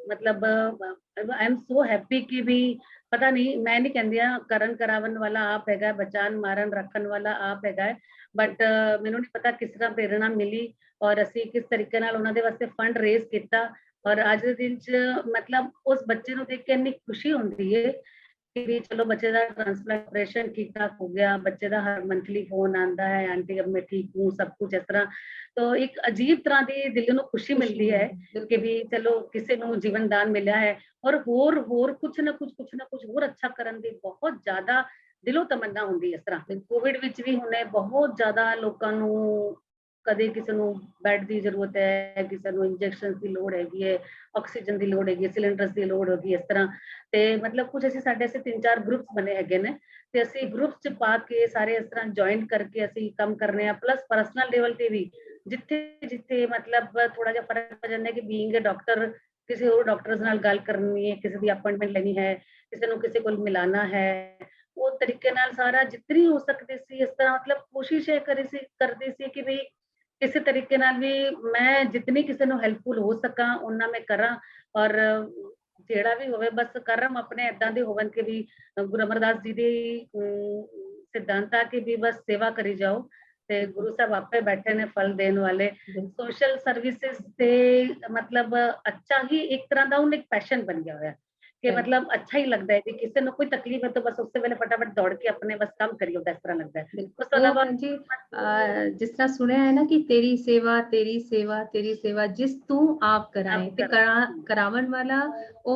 ਮਤਲਬ ਆਈ ਐਮ ਸੋ ਹੈਪੀ ਕਿ ਵੀ ਪਤਾ ਨਹੀਂ, ਮੈਂ ਨਹੀਂ ਕਹਿੰਦੀ ਆ ਕਰਨ ਕਰਾਵਨ ਵਾਲਾ ਆਪ ਹੈਗਾ, ਬਚਾਨ ਮਾਰਨ ਰੱਖਣ ਵਾਲਾ ਆਪ ਹੈਗਾ, ਬਟ ਮੈਨੂੰ ਨਹੀਂ ਪਤਾ ਕਿਸ ਤਰ੍ਹਾਂ ਪ੍ਰੇਰਣਾ ਮਿਲੀ ਔਰ ਅਸੀਂ ਕਿਸ ਤਰੀਕੇ ਨਾਲ ਉਹਨਾਂ ਦੇ ਵਾਸਤੇ ਫੰਡ ਰੇਜ਼ ਕੀਤਾ। ਔਰ ਅੱਜ ਦੇ ਦਿਨ 'ਚ ਮਤਲਬ ਉਸ ਬੱਚੇ ਨੂੰ ਦੇਖ ਕੇ ਇੰਨੀ ਖੁਸ਼ੀ ਹੁੰਦੀ ਹੈ कि भी चलो बच्चे का ट्रांसप्लांट ऑपरेशन ठीक ठाक हो गया, बच्चे का हर मंथली फोन आता है, आंटी अब मैं ठीक हूँ, सब कुछ इस तरह। तो एक अजीब तरह की दिल ਨੂੰ खुशी मिलती है कि भी चलो किसी ਨੂੰ जीवन दान मिला है। और होर कुछ ना कुछ होर अच्छा करन ਦੀ बहुत ज्यादा ਦਿਲੋਂ ਤਮੰਨਾ ਹੁੰਦੀ। ਇਸ ਤਰ੍ਹਾਂ ਕੋਵਿਡ ਵਿੱਚ ਵੀ ਹੁਣੇ ਬਹੁਤ ਜ਼ਿਆਦਾ ਲੋਕਾਂ ਨੂੰ ਕਦੇ ਕਿਸੇ ਨੂੰ ਬੈੱਡ ਦੀ ਜ਼ਰੂਰਤ ਹੈ, ਕਿਸੇ ਨੂੰ ਇੰਜੈਕਸ਼ਨ ਦੀ ਲੋੜ ਹੈਗੀ ਹੈ, ਆਕਸੀਜਨ ਦੀ ਲੋੜ ਹੈਗੀ ਹੈ, ਸਿਲੰਡਰਸ ਦੀ ਲੋੜ ਹੋਗੀ ਇਸ ਤਰ੍ਹਾਂ। ਤੇ ਮਤਲਬ ਕੁਝ ਅਸੀਂ ਸਾਡੇ ਸੇ 3-4 ਗਰੁੱਪਸ ਬਣੇ ਹੈਗੇ ਨੇ ਤੇ ਅਸੀਂ ਗਰੁੱਪਸ ਚ ਪਾ ਕੇ ਸਾਰੇ ਇਸ ਤਰ੍ਹਾਂ ਜੁਆਇਨ ਕਰਕੇ ਅਸੀਂ ਕੰਮ ਕਰਨੇ ਆ। ਪਲੱਸ ਪਰਸਨਲ ਲੈਵਲ ਤੇ ਵੀ ਜਿੱਥੇ ਜਿੱਥੇ ਮਤਲਬ ਥੋੜਾ ਜਿਹਾ ਫਰਕ ਪੈ ਜਾਂਦਾ ਕਿ ਬੀਇੰਗ ਅ ਡਾਕਟਰ ਕਿਸੇ ਹੋਰ ਡਾਕਟਰਸ ਨਾਲ ਗੱਲ ਕਰਨੀ ਹੈ, ਕਿਸੇ ਦੀ ਅਪਾਇੰਟਮੈਂਟ ਲੈਣੀ ਹੈ, ਕਿਸੇ ਨੂੰ ਕਿਸੇ ਕੋਲ ਮਿਲਾਣਾ ਹੈ, ਉਹ ਤਰੀਕੇ ਨਾਲ ਸਾਰਾ ਜਿਤਨੀ ਹੋ ਸਕਦੀ ਸੀ ਇਸ ਤਰ੍ਹਾਂ ਮਤਲਬ ਕੋਸ਼ਿਸ਼ ਇਹ ਕਰਦੀ ਸੀ ਕਿ ਵੀ ਕਿਸੇ ਤਰੀਕੇ ਨਾਲ ਵੀ ਮੈਂ ਜਿਤਨੀ ਕਿਸੇ ਨੂੰ ਹੈਲਪਫੁਲ ਹੋ ਸਕਾਂ ਉਹਨਾਂ ਮੈਂ ਕਰਾਂ। ਔਰ ਜਿਹੜਾ ਵੀ ਹੋਵੇ ਬਸ ਕਰਮ ਆਪਣੇ ਏਦਾਂ ਦੇ ਹੋਵਨ ਕਿ ਵੀ ਗੁਰੂ ਅਮਰਦਾਸ ਜੀ ਦੀ ਸਿਧਾਂਤਾਂ ਕਿ ਵੀ ਬਸ ਸੇਵਾ ਕਰੀ ਜਾਓ ਤੇ ਗੁਰੂ ਸਾਹਿਬ ਆਪੇ ਬੈਠੇ ਨੇ ਫਲ ਦੇਣ ਵਾਲੇ। ਸੋਸ਼ਲ ਸਰਵਿਸਿਜ਼ ਤੇ ਮਤਲਬ ਅੱਛਾ ਹੀ ਇੱਕ ਤਰ੍ਹਾਂ ਦਾ ਉਹਨ ਇੱਕ ਪੈਸ਼ਨ ਬਣ ਗਿਆ ਹੋਇਆ कि मतलब अच्छा ही लगता है कि किसी को कोई तकलीफ है तो बस उससे पहले फटाफट दौड़ के अपने बस काम करिए, इस तरह लगता है। उस तरह जी जिस तरह सुने है ना कि तेरी सेवा तेरी सेवा तेरी सेवा जिस तू आप कराए ते करावन वाला वो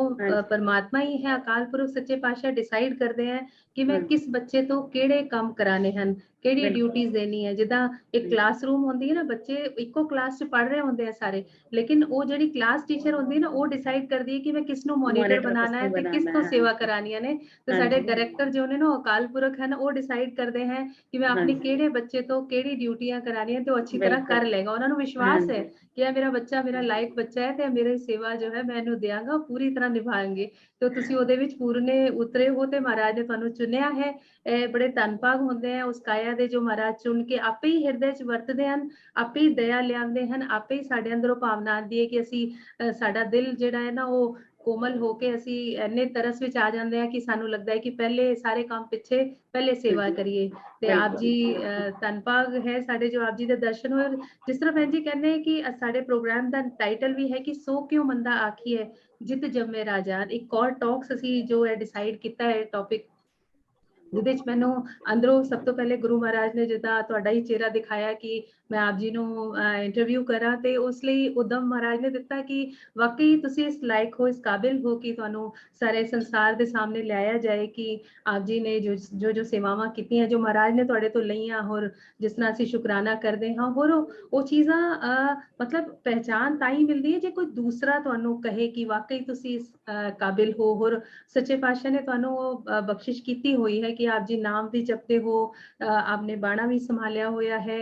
परमात्मा ही है, अकाल पुरख सच्चे पातशाह डिसाइड करते हैं कि मैं किस बच्चे तो केड़े काम कराने हैं, केड़ी ड्यूटीज देनी है। जिदा एक क्लासरूम होंदी है ना, बच्चे इको क्लास च पढ़ रहे होंगे सारे, लेकिन वो जेडी क्लास टीचर होंदी है ना वो डिसाइड करदी है कि मैं किस नु मॉनिटर बनाना है ते किस तो सेवा करानी है ने। तो साडे डायरेक्टर जो ने ना अकाल पुरख है ना वो डिसाइड करते हैं कि मैं अपने केड़े बच्चे तो केड़ी ड्यूटियां करानी है तो अच्छी तरह कर लेगा। उन्होंने विश्वास है कि मेरा बच्चा मेरा लायक बच्चा है ते मेरी सेवा जो है मैं इन्हू देंगा पूरी तरह निभाएंगे। तो तुसी ओदे विच पूरने उतरे हो ते महाराज ने तुहानू चुनिया है। बड़े धनभाग होंदे हैं उस काया दे जो महाराज चुन के आपे ही हिरदे च वरतदे हन, आपे ही दया लियांदे हन, आपे ही साडे अंदरों भावना आंदी है कि असी साडा दिल जिहड़ा है ना वो कोमल होके असी इन्ने तरस विच आ जांदे हैं कि सानू लगदा है कि पहले सारे काम पिछे पहले सेवा करिए। ते आप जी धनभाग है साडे जो आप जी दे दर्शन होए। जिस तरह भैन जी कहने कि साडे प्रोग्राम दा टाइटल भी है कि सो क्यों मंदा आखिए जित जम्मे राजान। एक और टॉक्स असी जो है डिसाइड किया है टॉपिक जिहदे च मैनू अंदरों सब तो पहले गुरु महाराज ने जिदा तुहाडा ही चेहरा दिखाया कि मैं आप जी नू इंटरव्यू करा ते उस लई उदम महाराज ने दिता कि वाकई तुसी इस लायक हो, इस काबिल हो कि तुहानू सारे संसार दे सामने लियाया जाए कि आप जी ने जो सेवावां कीतियां जो महाराज ने तुहाडे तो लईयां और जिस तरह असीं शुकराना करदे हां। होर वो चीज़ां मतलब पहचान ताई मिलदी है जे कोई दूसरा तुहानू कहे कि वाकई तुसी इस काबिल हो। होर सच्चे पातशाह ने तुहानू बख्शिश कीती हुई है कि आप जी नाम भी जपते हो, आपने बाणा भी संभालिया होया है,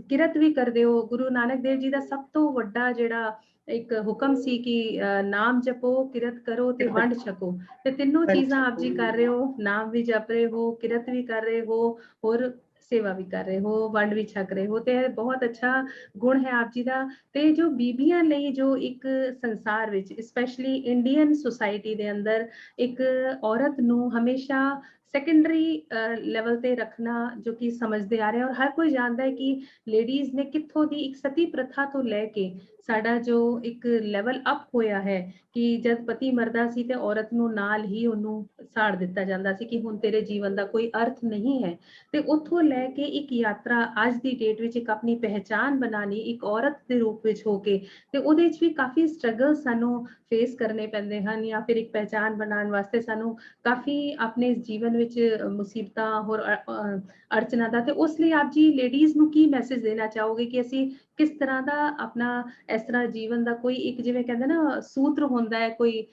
किरत भी करदे हो। गुरु नानक देव जी दा सब तो वड्डा जेड़ा एक हुक्म सी कि नाम जपो, किरत करो ते वंड छको। ते तीनों चीज़ां आप जी कर रहे हो, नाम भी जप रहे हो, किरत भी कर रहे हो और सेवा भी कर रहे हो, वंड भी छक रहे हो। ते बहुत अच्छा गुण है आप जी दा। ते जो बीबियां लई जो एक संसार विच स्पैशली इंडियन सोसाइटी दे अंदर एक औरत नू हमेशा सैकेंडरी लेवल ते रखना जो कि समझते आ रहे हैं। और हर कोई जानता है कि लेडीज ने कित्थों दी एक सती प्रथा तो लैके साडा जो एक लेवल अप होया है कि जद पति मरदा सी ते औरत नू नाल ही ओनू साड़ दिता जांदा सी कि हुण तेरे जीवन दा कोई अर्थ नहीं है। ते उत्थों लैके एक यात्रा अज दी डेट विच एक अपनी पहचान बनानी एक औरत दे रूप विच होके ते ओदे च भी काफी स्ट्रगल सानू फेस करने पैंदे हन या फिर एक पहचान बनाने वास्ते सानू काफी अपने जीवन विच मुसीबतां होर अड़चना दा। ते उस लिए आप जी लेडीज नू की मैसेज देना चाहोगे कि असी किस तरह दा अपना इस तरह जीवन दा कोई एक जिवें कहंदे ना सूत्र होंदा है कोई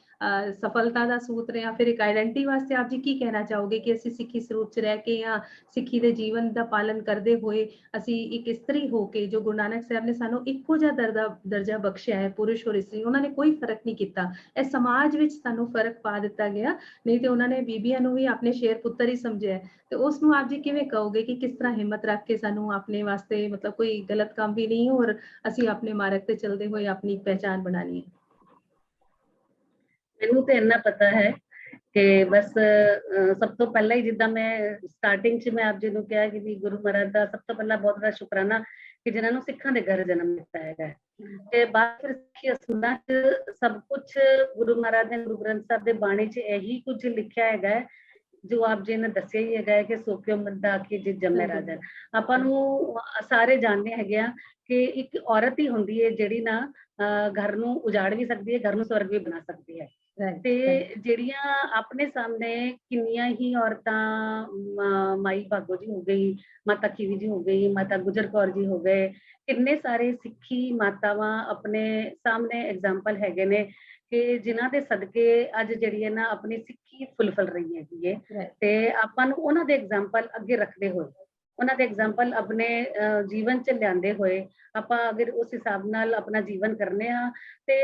सफलता दा सूत्र या फिर एक आइडेंटिटी वास्ते आप जी की कहना चाहोगे कि असी सिੱਖੀ ਸਰੂਪ ਚ ਰਹਿ ਕੇ ਜਾਂ ਸਿੱਖੀ ਦੇ ਜੀਵਨ ਦਾ ਪਾਲਨ ਕਰਦੇ ਹੋਏ ਅਸੀਂ ਇੱਕ ਇਸਤਰੀ ਹੋ ਕੇ ਜੋ ਗੁਰੂ ਨਾਨਕ ਸਾਹਿਬ ਨੇ ਸਾਨੂੰ ਇੱਕੋ ਜਿਹਾ ਦਰਜਾ ਬਖਸ਼ਿਆ ਹੈ ਪੁਰਸ਼ ਔਰ ਇਸਤਰੀ ਉਹਨਾਂ ਨੇ ਕੋਈ ਫਰਕ ਨਹੀਂ ਕੀਤਾ। ਇਹ ਸਮਾਜ ਵਿੱਚ ਸਾਨੂੰ ਫਰਕ ਪਾ ਦਿੱਤਾ ਗਿਆ, ਨਹੀਂ ਤੇ ਉਹਨਾਂ ਨੇ ਬੀਬੀਆਂ ਨੂੰ ਵੀ ਆਪਣੇ ਸ਼ੇਰ ਪੁੱਤਰ ਹੀ ਸਮਝਿਆ। ਤੇ ਉਸ ਨੂੰ ਆਪ ਜੀ ਕਿਵੇਂ ਕਹੋਗੇ ਕਿ ਕਿਸ ਤਰ੍ਹਾਂ ਹਿੰਮਤ ਰੱਖ ਕੇ ਸਾਨੂੰ ਆਪਣੇ ਵਾਸਤੇ ਮਤਲਬ ਕੋਈ ਗਲਤ ਕੰਮ ਵੀ ਨਹੀਂ ਔਰ ਅਸੀਂ ਆਪਣੇ ਮਾਰਗ ਤੇ ਚੱਲਦੇ ਹੋਏ ਆਪਣੀ ਪਹਿਚਾਨ ਬਣਾਣੀ ਹੈ। ਮੈਨੂੰ ਤੇ ਇੰਨਾ ਪਤਾ ਹੈ ਕਿ ਬਸ ਸਭ ਤੋਂ ਪਹਿਲਾਂ ਹੀ ਜਿੱਦਾਂ ਮੈਂ ਸਟਾਰਟਿੰਗ 'ਚ ਮੈਂ ਆਪ ਜੀ ਨੂੰ ਕਿਹਾ ਕਿ ਵੀ ਗੁਰੂ ਮਹਾਰਾਜ ਦਾ ਸਭ ਤੋਂ ਪਹਿਲਾਂ ਬਹੁਤ ਬਹੁਤ ਸ਼ੁਕਰਾਨਾ ਕਿ ਜਿਨ੍ਹਾਂ ਨੂੰ ਸਿੱਖਾਂ ਦੇ ਘਰ ਜਨਮ ਦਿੱਤਾ ਹੈਗਾ। ਤੇ ਬਾਅਦ ਫਿਰ ਸਿੱਖੀ ਅਸੂਲਾਂ 'ਚ ਸਭ ਕੁਛ ਗੁਰੂ ਮਹਾਰਾਜ ਨੇ ਗੁਰੂ ਗ੍ਰੰਥ ਸਾਹਿਬ ਦੇ ਬਾਣੀ 'ਚ ਇਹੀ ਕੁਝ ਲਿਖਿਆ ਹੈਗਾ ਜੋ ਆਪ ਜੀ ਨੇ ਦੱਸਿਆ ਹੀ ਹੈਗਾ ਹੈ ਕਿ ਸੋ ਕਿਉ ਮੰਦਾ ਆਖੀਏ ਜਿਤ ਜੰਮੇ ਬਿਲਕੁਲ ਰਾਜਨ। ਆਪਾਂ ਨੂੰ ਸਾਰੇ ਜਾਣਦੇ ਹੈਗੇ ਆ ਕਿ ਇੱਕ ਔਰਤ ਹੀ ਹੁੰਦੀ ਹੈ ਜਿਹੜੀ ਨਾ ਘਰ ਨੂੰ ਉਜਾੜ ਵੀ ਸਕਦੀ ਹੈ, ਘਰ ਨੂੰ ਸਵਰਗ ਵੀ ਬਣਾ ਸਕਦੀ ਹੈ। ਰਾਈਟ ਤੇ ਰਾਈਟ ਜਿਹੜੀਆਂ ਆਪਣੇ ਸਾਹਮਣੇ ਕਿੰਨੀਆਂ ਹੀ ਔਰਤਾਂ, ਮਾਈ ਭਾਗੋ ਜੀ ਹੋ ਗਈ, ਮਾਤਾ ਖੀਵੀ ਜੀ ਹੋ ਗਈ, ਮਾਤਾ ਗੁਜਰ ਕੌਰ ਜੀ ਹੋ ਗਏ, ਕਿੰਨੇ ਸਾਰੇ ਸਿੱਖੀ ਮਾਤਾਵਾਂ ਆਪਣੇ ਸਾਹਮਣੇ ਐਗਜ਼ਾਮਪਲ ਹੈਗੇ ਨੇ ਕਿ ਜਿਨ੍ਹਾਂ ਦੇ ਸਦਕੇ ਅੱਜ ਜਿਹੜੀ ਹੈ ਨਾ ਆਪਣੀ ਸਿੱਖੀ ਫੁੱਲ ਰਹੀ ਹੈਗੀ ਹੈ। ਰਾਈਟ ਤੇ ਆਪਾਂ ਨੂੰ ਉਹਨਾਂ ਦੇ ਐਗਜ਼ਾਮਪਲ ਅੱਗੇ ਰੱਖਦੇ ਹੋਏ, ਉਹਨਾਂ ਦੇ ਐਗਜ਼ਾਮਪਲ ਆਪਣੇ ਜੀਵਨ 'ਚ ਲਿਆਂਦੇ ਹੋਏ ਆਪਾਂ ਅਗਰ ਉਸ ਹਿਸਾਬ ਨਾਲ ਆਪਣਾ ਜੀਵਨ ਕਰਨੇ ਆ ਤੇ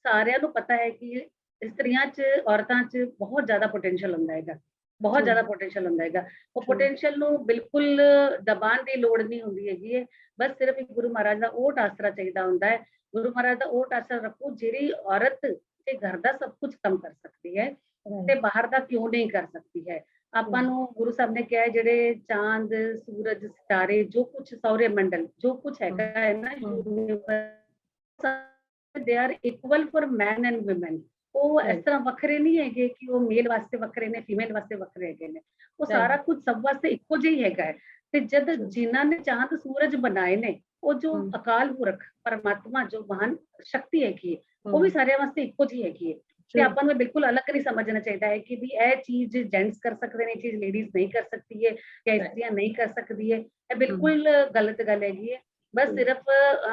ਸਾਰਿਆਂ ਨੂੰ ਪਤਾ ਹੈ ਕਿ ਇਸਤਰੀਆਂ 'ਚ, ਔਰਤਾਂ 'ਚ ਬਹੁਤ ਜ਼ਿਆਦਾ ਪੋਟੈਂਸ਼ੀਅਲ ਹੁੰਦਾ ਹੈਗਾ, ਬਹੁਤ ਜ਼ਿਆਦਾ ਪੋਟੈਂਸ਼ੀਅਲ ਹੁੰਦਾ ਹੈਗਾ। ਉਹ ਪੋਟੈਂਸ਼ੀਅਲ ਨੂੰ ਬਿਲਕੁਲ ਦਬਾਉਣ ਦੀ ਲੋੜ ਨਹੀਂ ਹੁੰਦੀ ਹੈਗੀ ਹੈ, ਬਸ ਸਿਰਫ ਇੱਕ ਗੁਰੂ ਮਹਾਰਾਜ ਦਾ ਓਟ ਆਸਰਾ ਚਾਹੀਦਾ ਹੁੰਦਾ ਹੈ। ਗੁਰੂ ਮਹਾਰਾਜ ਦਾ ਓਟ ਆਸਰਾ ਰੱਖੋ, ਜਿਹੜੀ ਔਰਤ ਤੇ ਘਰ ਦਾ ਸਭ ਕੁਝ ਕੰਮ ਕਰ ਸਕਦੀ ਹੈ ਤੇ ਬਾਹਰ ਦਾ ਕਿਉਂ ਨਹੀਂ ਕਰ ਸਕਦੀ ਹੈ। ਆਪਾਂ ਨੂੰ ਗੁਰੂ ਸਾਹਿਬ ਨੇ ਕਿਹਾ ਜਿਹੜੇ ਚਾਂਦ, ਸੂਰਜ, ਸਿਤਾਰੇ, ਜੋ ਕੁਝ ਸੌਰਯ ਮੰਡਲ, ਜੋ ਕੁਝ ਹੈਗਾ ਹੈ ਨਾ, they are equal for man and woman. ਉਹ ਇਸ ਤਰ੍ਹਾਂ ਵੱਖਰੇ ਨਹੀਂ ਹੈਗੇ ਕਿ ਉਹ ਮੇਲ ਵਾਸਤੇ ਵੱਖਰੇ ਨੇ, ਫੀਮੇਲ ਵਾਸਤੇ ਵੱਖਰੇ ਹੈਗੇ ਨੇ। ਉਹ ਸਾਰਾ ਕੁਝ ਸਭ ਵਾਸਤੇ ਇੱਕੋ ਜਿਹਾ ਹੀ ਹੈਗਾ ਹੈ। ਤੇ ਜਦ ਜਿਨ੍ਹਾਂ ਨੇ ਚਾਂਦ ਸੂਰਜ ਬਣਾਏ ਨੇ, ਉਹ ਜੋ ਅਕਾਲ ਪੁਰਖ ਪਰਮਾਤਮਾ, ਜੋ ਮਹਾਨ ਸ਼ਕਤੀ ਹੈਗੀ ਹੈ, ਉਹ ਵੀ ਸਾਰਿਆਂ ਵਾਸਤੇ ਇੱਕੋ ਜਿਹੀ ਹੈਗੀ ਹੈ। ਤੇ ਆਪਾਂ ਨੂੰ ਬਿਲਕੁਲ ਅਲੱਗ ਨਹੀਂ ਸਮਝਣਾ ਚਾਹੀਦਾ ਹੈ ਕਿ ਵੀ ਇਹ ਚੀਜ਼ ਜੈਂਟਸ ਕਰ ਸਕਦੇ ਨੇ, ਇਹ ਚੀਜ਼ ਲੇਡੀਜ਼ ਨਹੀਂ ਕਰ ਸਕਦੀ ਹੈ ਜਾਂ ਇਸਤਰੀਆਂ ਨਹੀਂ ਕਰ ਸਕਦੀ ਹੈ। ਇਹ ਬਿਲਕੁਲ ਗਲਤ ਗੱਲ ਹੈਗੀ ਹੈ। ਬਸ ਸਿਰਫ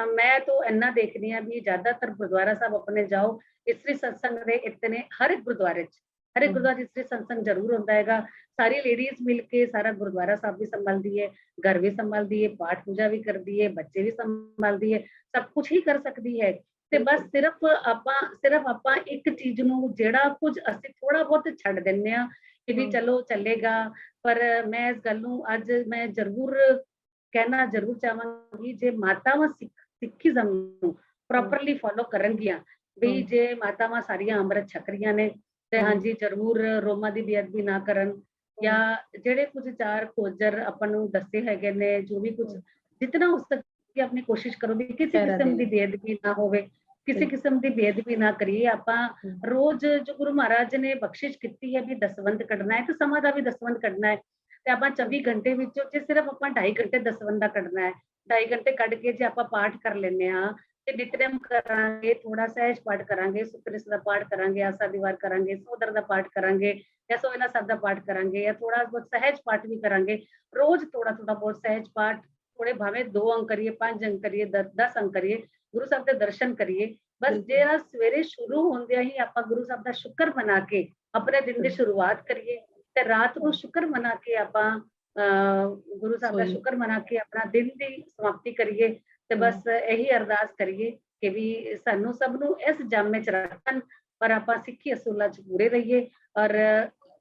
ਮੈਂ ਤਾਂ ਇੰਨਾ ਦੇਖਦੀ ਹਾਂ ਵੀ ਜ਼ਿਆਦਾਤਰ ਗੁਰਦੁਆਰਾ ਸਾਹਿਬ ਆਪਣੇ ਜਾਓ, ਇਸਤਰੀ ਸਤਸੰਗ ਦੇ ਇਤਨੇ ਹਰ ਇੱਕ ਗੁਰਦੁਆਰੇ 'ਚ, ਹਰ ਇੱਕ ਗੁਰਦੁਆਰੇ ਇਸਤਰੀ ਸਤਸੰਗ ਜ਼ਰੂਰ ਹੁੰਦਾ ਹੈਗਾ। ਸਾਰੀ ਲੇਡੀਜ਼ ਮਿਲ ਕੇ ਸਾਰਾ ਗੁਰਦੁਆਰਾ ਸਾਹਿਬ ਵੀ ਸੰਭਾਲਦੀ ਹੈ, ਘਰ ਵੀ ਸੰਭਾਲਦੀ ਹੈ, ਪਾਠ ਪੂਜਾ ਵੀ ਕਰਦੀ ਹੈ, ਬੱਚੇ ਵੀ ਸੰਭਾਲਦੀ ਹੈ, ਸਭ ਕੁਝ ਹੀ ਕਰ ਸਕਦੀ ਹੈ। ਤੇ ਬਸ ਸਿਰਫ ਆਪਾਂ ਇੱਕ ਚੀਜ਼ ਨੂੰ, ਜਿਹੜਾ ਕੁਝ ਅਸੀਂ ਥੋੜਾ ਬਹੁਤ ਛੱਡ ਦਿੰਦੇ ਆ ਕਿ ਵੀ ਚਲੋ ਚੱਲੇਗਾ, ਪਰ ਮੈਂ ਇਸ ਗੱਲ ਨੂੰ ਅੱਜ ਮੈਂ ਜ਼ਰੂਰ ਕਹਿਣਾ ਜ਼ਰੂਰ ਚਾਹਾਂਗੀ, ਜੇ ਮਾਤਾਵਾਂ ਸਿੱਖੀਜ਼ਮ ਨੂੰ ਪ੍ਰੋਪਰਲੀ ਫੋਲੋ ਕਰਨਗੀਆਂ, ਵੀ ਜੇ ਮਾਤਾਵਾਂ ਸਾਰੀਆਂ ਅੰਮ੍ਰਿਤ ਛਕ ਰਹੀਆਂ ਨੇ ਤੇ ਹਾਂਜੀ ਜ਼ਰੂਰ ਰੋਮਾਂ ਦੀ ਬੇਅਦਬੀ ਨਾ ਕਰਨ, ਜਾਂ ਜਿਹੜੇ ਕੁਝ ਚਾਰ ਖੋਜਰ ਆਪਾਂ ਨੂੰ ਦੱਸੇ ਹੈਗੇ ਨੇ, ਜੋ ਵੀ ਕੁਝ ਜਿਤਨਾ ਹੋ ਸਕੇ ਆਪਣੀ ਕੋਸ਼ਿਸ਼ ਕਰੋ ਵੀ ਕਿਸੇ ਕਿਸਮ ਦੀ ਬੇਅਦਬੀ ਨਾ ਹੋਵੇ, ਕਿਸੇ ਕਿਸਮ ਦੀ ਬੇਅਦਬੀ ਨਾ ਕਰੀਏ। ਆਪਾਂ ਰੋਜ਼ ਜੋ ਗੁਰੂ ਮਹਾਰਾਜ ਨੇ ਬਖਸ਼ਿਸ਼ ਕੀਤੀ ਹੈ ਵੀ ਦਸਵੰਧ ਕੱਢਣਾ ਹੈ, ਤੇ ਸਮਾਂ ਦਾ ਵੀ ਦਸਵੰਧ ਕੱਢਣਾ ਹੈ, ਤੇ ਆਪਾਂ 24 ਘੰਟੇ ਵਿੱਚੋਂ ਜੇ ਸਿਰਫ ਆਪਾਂ 2.5 ਘੰਟੇ ਦਸਵੰਧ ਦਾ ਕੱਢਣਾ ਹੈ, 2.5 ਘੰਟੇ ਕੱਢ ਕੇ ਜੇ ਆਪਾਂ ਪਾਠ ਕਰ ਲੈਂਦੇ ਹਾਂ ਤੇ ਨਿਤਨੇਮ ਕਰਾਂਗੇ, ਥੋੜਾ ਸਹਿਜ ਪਾਠ ਕਰਾਂਗੇ, ਸੁਖਮਨੀ ਦਾ ਪਾਠ ਕਰਾਂਗੇ, ਆਸਾ ਦੀ ਵਾਰ ਕਰਾਂਗੇ, ਸੋਦਰ ਦਾ ਪਾਠ ਕਰਾਂਗੇ, ਜਾਂ ਸੋਹਿਲਾ ਸਾਹਿਬ ਦਾ ਪਾਠ ਕਰਾਂਗੇ, ਜਾਂ ਥੋੜਾ ਬਹੁਤ ਸਹਿਜ ਪਾਠ ਵੀ ਕਰਾਂਗੇ। ਰੋਜ਼ ਥੋੜਾ ਬਹੁਤ ਸਹਿਜ ਪਾਠ, ਥੋੜੇ ਭਾਵੇਂ 2 ਅੰਕ ਕਰੀਏ, 5 ਅੰਕ ਕਰੀਏ, 10 ਅੰਕ ਕਰੀਏ, ਗੁਰੂ ਸਾਹਿਬ ਦੇ ਦਰਸ਼ਨ ਕਰੀਏ। ਬਸ ਜਿਹੜਾ ਸਵੇਰੇ ਸ਼ੁਰੂ ਹੁੰਦਿਆਂ ਹੀ ਆਪਾਂ ਗੁਰੂ ਸਾਹਿਬ ਦਾ ਸ਼ੁਕਰ ਮਨਾ ਕੇ ਆਪਣੇ ਦਿਨ ਦੀ ਸ਼ੁਰੂਆਤ ਕਰੀਏ, ਤੇ ਰਾਤ ਨੂੰ ਸ਼ੁਕਰ ਮਨਾ ਕੇ ਆਪਾਂ ਗੁਰੂ ਸਾਹਿਬ ਦਾ ਸ਼ੁਕਰ ਮਨਾ ਕੇ ਆਪਣਾ ਦਿਨ ਦੀ ਸਮਾਪਤੀ ਕਰੀਏ। ਤੇ ਬਸ ਇਹੀ ਅਰਦਾਸ ਕਰੀਏ ਕਿ ਵੀ ਸਾਨੂੰ ਸਭ ਨੂੰ ਇਸ ਜਾਮੇ 'ਚ ਰੱਖਣ, ਪਰ ਆਪਾਂ ਸਿੱਖੀ ਅਸੂਲਾਂ 'ਚ ਪੂਰੇ ਰਹੀਏ। ਔਰ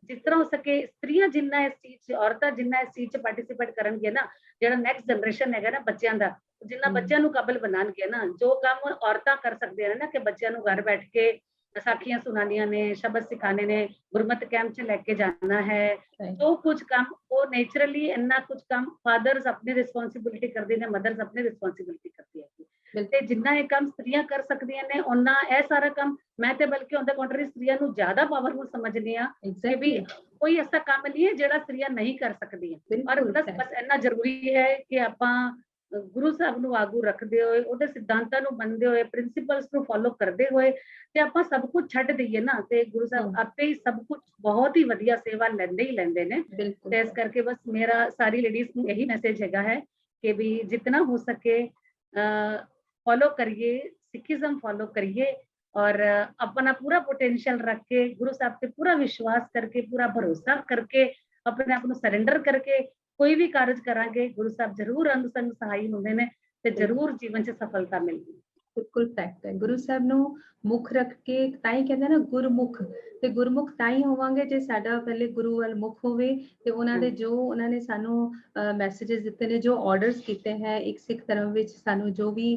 ਜਿਸ ਤਰ੍ਹਾਂ ਹੋ ਸਕੇ ਇਸਤਰੀਆਂ ਜਿੰਨਾ ਇਸ ਚੀਜ਼ 'ਚ, ਔਰਤਾਂ ਜਿੰਨਾ ਇਸ ਚੀਜ਼ 'ਚ ਪਾਰਟਿਸਿਪੇਟ ਕਰਨਗੇ ਨਾ, ਜਿਹੜਾ ਨੈਕਸਟ ਜਨਰੇਸ਼ਨ ਹੈਗਾ ਨਾ ਬੱਚਿਆਂ ਦਾ, ਜਿੰਨਾ ਬੱਚਿਆਂ ਨੂੰ ਕਾਬਲ ਬਣਾਉਣਗੇ ਨਾ, ਜੋ ਕੰਮ ਔਰਤਾਂ ਕਰ ਸਕਦੀਆਂ ਨੇ ਨਾ, ਕਿ ਬੱਚਿਆਂ ਨੂੰ ਘਰ ਬੈਠ ਕੇ ਸਾਖੀਆਂ ਸੁਣਾਉਣੀਆਂ ਨੇ, ਸ਼ਬਦ ਸਿਖਾਣੇ ਨੇ, ਗੁਰਮਤਿ ਕੈਂਪ 'ਚ ਲੈ ਕੇ ਜਾਣਾ ਹੈ, ਜੋ ਕੁਝ ਕੰਮ ਉਹ ਨੇਚਰਲੀ ਇੰਨਾ ਕੁਝ ਕੰਮ ਫਾਦਰਸ ਆਪਣੀ ਰਿਸਪੌਂਸਿਬਿਲਿਟੀ ਕਰਦੇ ਨੇ, ਮਦਰਸ ਆਪਣੀ ਰਿਸਪੌਂਸਿਬਿਲਿਟੀ ਕਰਦੀ ਹੈ। ਤੇ ਜਿੰਨਾ ਇਹ ਕੰਮ ਸਤਰੀਆਂ ਕਰ ਸਕਦੀਆਂ ਨੇ, ਉਹਨਾਂ ਇਹ ਸਾਰਾ ਕੰਮ ਮੈਂ ਤੇ ਬਲਕਿ ਉਹਦੇ ਕੰਟਰੀ ਸਤਰੀਆਂ ਨੂੰ ਜ਼ਿਆਦਾ ਪਾਵਰਫੁਲ ਸਮਝਦੀ ਆ ਕਿ ਵੀ ਕੋਈ ਐਸਾ ਕੰਮ ਨਹੀਂ ਹੈ ਜਿਹੜਾ ਸਤਰੀਆਂ ਨਹੀਂ ਕਰ ਸਕਦੀਆਂ। ਔਰ ਬਸ ਇੰਨਾ ਜ਼ਰੂਰੀ ਹੈ ਕਿ ਆਪਾਂ ਗੁਰੂ ਸਾਹਿਬ ਨੂੰ ਆਗੂ ਰੱਖਦੇ ਹੋਏ, ਉਹਦੇ ਸਿਧਾਂਤਾਂ ਨੂੰ ਮੰਨਦੇ ਹੋਏ, ਪ੍ਰਿੰਸੀਪਲਸ ਨੂੰ ਫੋਲੋ ਕਰਦੇ ਹੋਏ, ਤੇ ਆਪਾਂ ਸਭ ਕੁਝ ਛੱਡ ਦਈਏ ਨਾ, ਤੇ ਗੁਰੂ ਸਾਹਿਬ ਆਪੇ ਹੀ ਸਭ ਕੁਝ ਬਹੁਤ ਹੀ ਵਧੀਆ ਸੇਵਾ ਲੈਂਦੇ ਹੀ ਲੈਂਦੇ ਨੇ। ਤੇ ਇਸ ਕਰਕੇ ਬਸ ਮੇਰਾ ਸਾਰੀ ਲੇਡੀਜ਼ ਨੂੰ ਇਹੀ ਮੈਸੇਜ ਹੈਗਾ ਹੈ ਕਿ ਵੀ ਜਿਤਨਾ ਹੋ ਸਕੇ ਫॉलो करिए, सिखिज्म फॉलो करिए, और अपना पूरा पोटेंशियल रख के गुरु साहब पे पूरा विश्वास करके, पूरा भरोसा करके, अपने आप को सरेंडर करके कोई भी कार्य करांगे, गुरु साहब जरूर अंग संग सहाई होंदे ने ते जरूर जीवन च सफलता मिलदी। बिल्कुल फैक्ट है। गुरु साहब ਨੂੰ ਮੁੱਖ ਰੱਖ ਕੇ ਤਾਂ ਹੀ ਕਹਿੰਦੇ ਨਾ ਗੁਰਮੁਖ, ਤੇ ਗੁਰਮੁਖ ਤਾਂ ਹੀ ਹੋਵਾਂਗੇ ਜੇ ਸਾਡਾ ਪਹਿਲੇ ਗੁਰੂ ਵੱਲ ਮੁਖ ਹੋਵੇ, ਤੇ ਉਹਨਾਂ ਦੇ ਜੋ ਉਹਨਾਂ ਨੇ ਸਾਨੂੰ ਮੈਸੇजेस ਦਿੱਤੇ ਨੇ, ਜੋ ਆਰਡਰਸ ਕੀਤੇ ਹੈ ਇੱਕ ਸਿੱਖ ਧਰਮ ਵਿੱਚ, ਸਾਨੂੰ ਜੋ ਵੀ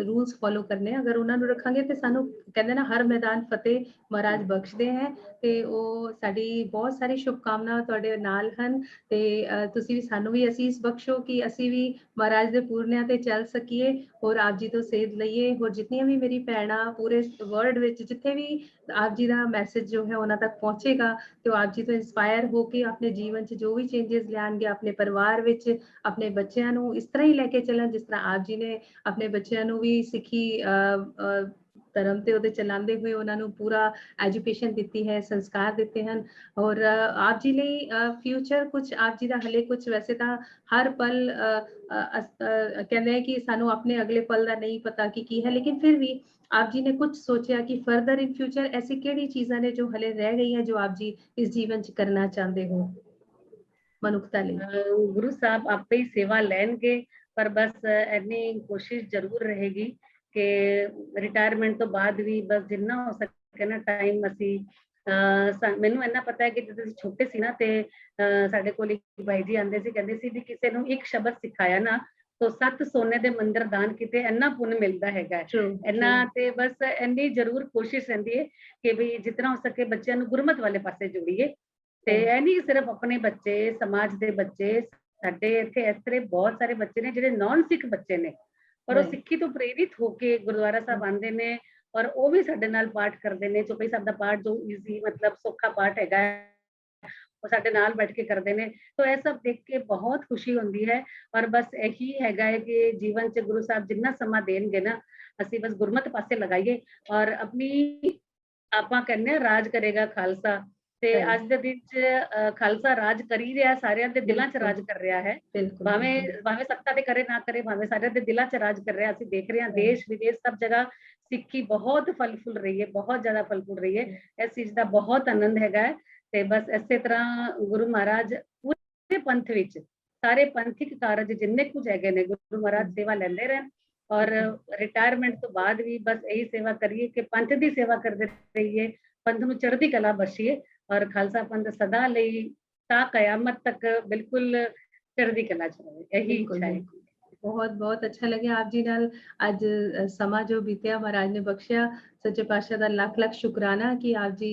ਰੂਲਸ ਫੋਲੋ ਕਰਨੇ, ਅਗਰ ਉਹਨਾਂ ਨੂੰ ਰੱਖਾਂਗੇ ਤੇ ਸਾਨੂੰ ਕਹਿੰਦੇ ਨਾ ਹਰ ਮੈਦਾਨ ਫਤਿਹ ਮਹਾਰਾਜ ਬਖਸ਼ਦੇ ਹੈ। ਤੇ ਉਹ ਸਾਡੀ ਬਹੁਤ ਸਾਰੀ ਸ਼ੁਭਕਾਮਨਾ ਤੁਹਾਡੇ ਨਾਲ ਹਨ, ਤੇ ਤੁਸੀਂ ਵੀ ਸਾਨੂੰ ਵੀ ਅਸੀਸ ਬਖਸ਼ੋ ਕਿ ਅਸੀਂ ਵੀ ਮਹਾਰਾਜ ਦੇ ਪੂਰਨਿਆਂ ਤੇ ਚੱਲ ਸਕੀਏ, ਔਰ ਆਪ ਜੀ ਤੋਂ ਸੇਧ ਲਈਏ। ਹੋਰ ਜਿਤਨੀਆਂ ਵੀ ਮੇਰੀ ਭੈਣਾਂ ਪੂਰੇ ਵਰਲਡ ਵਿੱਚ ਜਿੱਥੇ ਵੀ ਆਪ ਜੀ ਦਾ ਮੈਸੇਜ ਜੋ ਹੈ ਉਹਨਾਂ ਤੱਕ ਪਹੁੰਚੇਗਾ ਤੇ ਉਹ ਆਪ ਜੀ ਤੋਂ ਇੰਸਪਾਇਰ ਹੋ ਕੇ ਆਪਣੇ ਜੀਵਨ 'ਚ ਜੋ ਵੀ ਚੇਂਜਸ ਲਿਆਣਗੇ, ਆਪਣੇ ਪਰਿਵਾਰ ਵਿੱਚ ਆਪਣੇ ਬੱਚਿਆਂ ਨੂੰ ਇਸ ਤਰ੍ਹਾਂ ਹੀ ਲੈ ਕੇ ਚੱਲਣ ਜਿਸ ਤਰ੍ਹਾਂ ਆਪ ਜੀ ਨੇ ਆਪਣੇ ਬੱਚਿਆਂ ਨੂੰ ਵੀ ਸਿੱਖੀ ਧਰਮ ਤੇ ਉਹਦੇ ਚਲਾਉਂਦੇ ਹੋਏ ਉਹਨਾਂ ਨੂੰ ਪੂਰਾ ਐਜੂਕੇਸ਼ਨ ਦਿੱਤੀ ਹੈ, ਸੰਸਕਾਰ ਦਿੱਤੇ ਹਨ। ਔਰ ਆਪ ਜੀ ਲਈ ਫਿਊਚਰ ਕੁਝ ਆਪ ਜੀ ਦਾ ਹਲੇ ਕੁਝ ਵੈਸੇ ਤਾਂ ਹਰ ਪਲ ਕਹਿੰਦੇ ਹੈ ਕਿ ਸਾਨੂੰ ਆਪਣੇ ਅਗਲੇ ਪਲ ਦਾ ਨਹੀਂ ਪਤਾ ਕਿ ਕੀ ਹੈ, ਲੇਕਿਨ ਫਿਰ ਵੀ ਆਪ ਜੀ ਨੇ ਕੁਝ ਸੋਚਿਆ ਕਿ ਫਰਦਰ ਇਨ ਫਿਊਚਰ ਐਸੀ ਕਿਹੜੀ ਚੀਜ਼ਾਂ ਨੇ ਜੋ ਹਲੇ ਰਹਿ ਗਈਆਂ ਜੋ ਆਪ ਜੀ ਇਸ ਜੀਵਨ 'ਚ ਕਰਨਾ ਚਾਹੁੰਦੇ ਹੋ ਮਨੁੱਖਤਾ ਲਈ? ਗੁਰੂ ਸਾਹਿਬ ਆਪੇ ਹੀ ਸੇਵਾ ਲੈਣਗੇ, ਪਰ ਬਸ ਇੰਨੀ ਕੋਸ਼ਿਸ਼ ਜ਼ਰੂਰ ਰਹੇਗੀ ਕਿ ਰਿਟਾਇਰਮੈਂਟ ਤੋਂ ਬਾਅਦ ਵੀ ਬਸ ਜਿੰਨਾ ਹੋ ਸਕੇ ਨਾ ਟਾਈਮ ਅਸੀਂ ਮੈਨੂੰ ਇੰਨਾ ਪਤਾ ਹੈ ਕਿ ਜਦੋਂ ਅਸੀਂ ਛੋਟੇ ਸੀ ਨਾ ਤੇ ਸਾਡੇ ਕੋਲ ਇੱਕ ਬਾਈ ਜੀ ਆਉਂਦੇ ਸੀ, ਕਹਿੰਦੇ ਸੀ ਵੀ ਕਿਸੇ ਨੂੰ ਇੱਕ ਸ਼ਬਦ ਸਿਖਾਇਆ ਨਾ ਤੋ 7 ਸੋਨੇ ਦੇ ਮੰਦਿਰ ਦਾਨ ਕੀਤੇ ਇੰਨਾ ਪੁੰਨ ਮਿਲਦਾ ਹੈਗਾ। ਇੰਨਾ ਤੇ ਬਸ ਇੰਨੀ ਜ਼ਰੂਰ ਕੋਸ਼ਿਸ਼ ਰਹਿੰਦੀ ਹੈ ਕਿ ਵੀ ਜਿਤਨਾ ਹੋ ਸਕੇ ਬੱਚਿਆਂ ਨੂੰ ਗੁਰਮਤ ਵਾਲੇ ਪਾਸੇ ਜੋੜੀਏ। ਤੇ ਇਹ ਨਹੀਂ ਸਿਰਫ ਆਪਣੇ ਬੱਚੇ, ਸਮਾਜ ਦੇ ਬੱਚੇ, ਸਾਡੇ ਇੱਥੇ ਇਸ ਤਰ੍ਹਾਂ ਬਹੁਤ ਸਾਰੇ ਬੱਚੇ ਨੇ ਜਿਹੜੇ ਨਾਨ ਸਿੱਖ ਬੱਚੇ ਨੇ, ਪਰ ਉਹ ਸਿੱਖੀ ਤੋਂ ਪ੍ਰੇਰਿਤ ਹੋ ਕੇ ਗੁਰਦੁਆਰਾ ਸਾਹਿਬ ਆਉਂਦੇ ਨੇ ਔਰ ਉਹ ਵੀ ਸਾਡੇ ਨਾਲ ਪਾਠ ਕਰਦੇ ਨੇ। ਚੌਪਈ ਸਾਹਿਬ ਦਾ ਪਾਠ ਜੋ ਈਜ਼ੀ ਮਤਲਬ ਸੌਖਾ ਪਾਠ ਹੈਗਾ ਉਹ ਸਾਡੇ ਨਾਲ ਬੈਠ ਕੇ ਕਰਦੇ ਨੇ। ਤਾਂ ਇਹ ਸਭ ਦੇਖ ਕੇ ਬਹੁਤ ਖੁਸ਼ੀ ਹੁੰਦੀ ਹੈ। ਔਰ ਬਸ ਇਹੀ ਹੈਗਾ ਹੈ ਕਿ ਜੀਵਨ 'ਚ ਗੁਰੂ ਸਾਹਿਬ ਜਿੰਨਾ ਸਮਾਂ ਦੇਣਗੇ ਨਾ ਅਸੀਂ ਬਸ ਗੁਰਮਤ ਪਾਸੇ ਲਗਾਈਏ ਔਰ ਆਪਣੀ ਆਪਾਂ ਕਹਿੰਦੇ ਹਾਂ ਰਾਜ ਕਰੇਗਾ ਖਾਲਸਾ, ਤੇ ਅੱਜ ਦੇ ਦਿਨ 'ਚ ਖਾਲਸਾ ਰਾਜ ਕਰੀ ਰਿਹਾ, ਸਾਰਿਆਂ ਦੇ ਦਿਲਾਂ 'ਚ ਰਾਜ ਕਰ ਰਿਹਾ ਹੈ। ਭਾਵੇਂ ਸੱਤਾ ਤੇ ਕਰੇ ਨਾ ਕਰੇ, ਭਾਵੇਂ ਸਾਰਿਆਂ ਦੇ ਦਿਲਾਂ 'ਚ ਰਾਜ ਕਰ ਰਿਹਾ। ਅਸੀਂ ਦੇਖ ਰਹੇ ਹਾਂ ਦੇਸ਼ ਵਿਦੇਸ਼ ਸਭ ਜਗ੍ਹਾ ਸਿੱਖੀ ਬਹੁਤ ਫਲ ਫੁੱਲ ਰਹੀ ਹੈ, ਬਹੁਤ ਜ਼ਿਆਦਾ ਫਲ ਫੁੱਲ ਰਹੀ ਹੈ। ਇਸ ਚੀਜ਼ ਦਾ ਬਹੁਤ ਆਨੰਦ ਹੈਗਾ ਹੈ। ਤੇ ਬਸ ਇਸੇ ਤਰ੍ਹਾਂ ਗੁਰੂ ਮਹਾਰਾਜ ਪੂਰੇ ਪੰਥ ਵਿੱਚ ਸਾਰੇ ਪੰਥਿਕ ਕਾਰਜ ਜਿੰਨੇ ਕੁਝ ਹੈਗੇ ਨੇ ਗੁਰੂ ਮਹਾਰਾਜ ਸੇਵਾ ਲੈਂਦੇ ਰਹਿਣ ਔਰ ਰਿਟਾਇਰਮੈਂਟ ਤੋਂ ਬਾਅਦ ਵੀ ਬਸ ਇਹੀ ਸੇਵਾ ਕਰੀਏ ਕਿ ਪੰਥ ਦੀ ਸੇਵਾ ਕਰਦੇ ਰਹੀਏ, ਪੰਥ ਨੂੰ ਚੜ੍ਹਦੀ ਕਲਾ ਬਖਸ਼ੀਏ ਔਰ ਖਾਲਸਾ ਪੰਥ ਸਦਾ ਲਈ ਤਾਂ ਕयामत ਤੱਕ ਬਿਲਕੁਲ ਚੜ੍ਹਦੀ ਕਲਾ ਚ ਰਹੇ। ਇਹੀ ਇੱਛਾ ਹੈ। ਬਹੁਤ ਬਹੁਤ ਅੱਛਾ ਲੱਗਿਆ ਆਪ ਜੀ ਨਾਲ ਅੱਜ ਸਮਾਂ ਜੋ ਬੀਤਿਆ ਮਹਾਰਾਜ ਨੇ ਬਖਸ਼ਿਆ। ਸੱਚੇ ਪਾਤਸ਼ਾਹ ਦਾ ਲੱਖ ਲੱਖ ਸ਼ੁਕਰਾਨਾ ਕਿ ਆਪ ਜੀ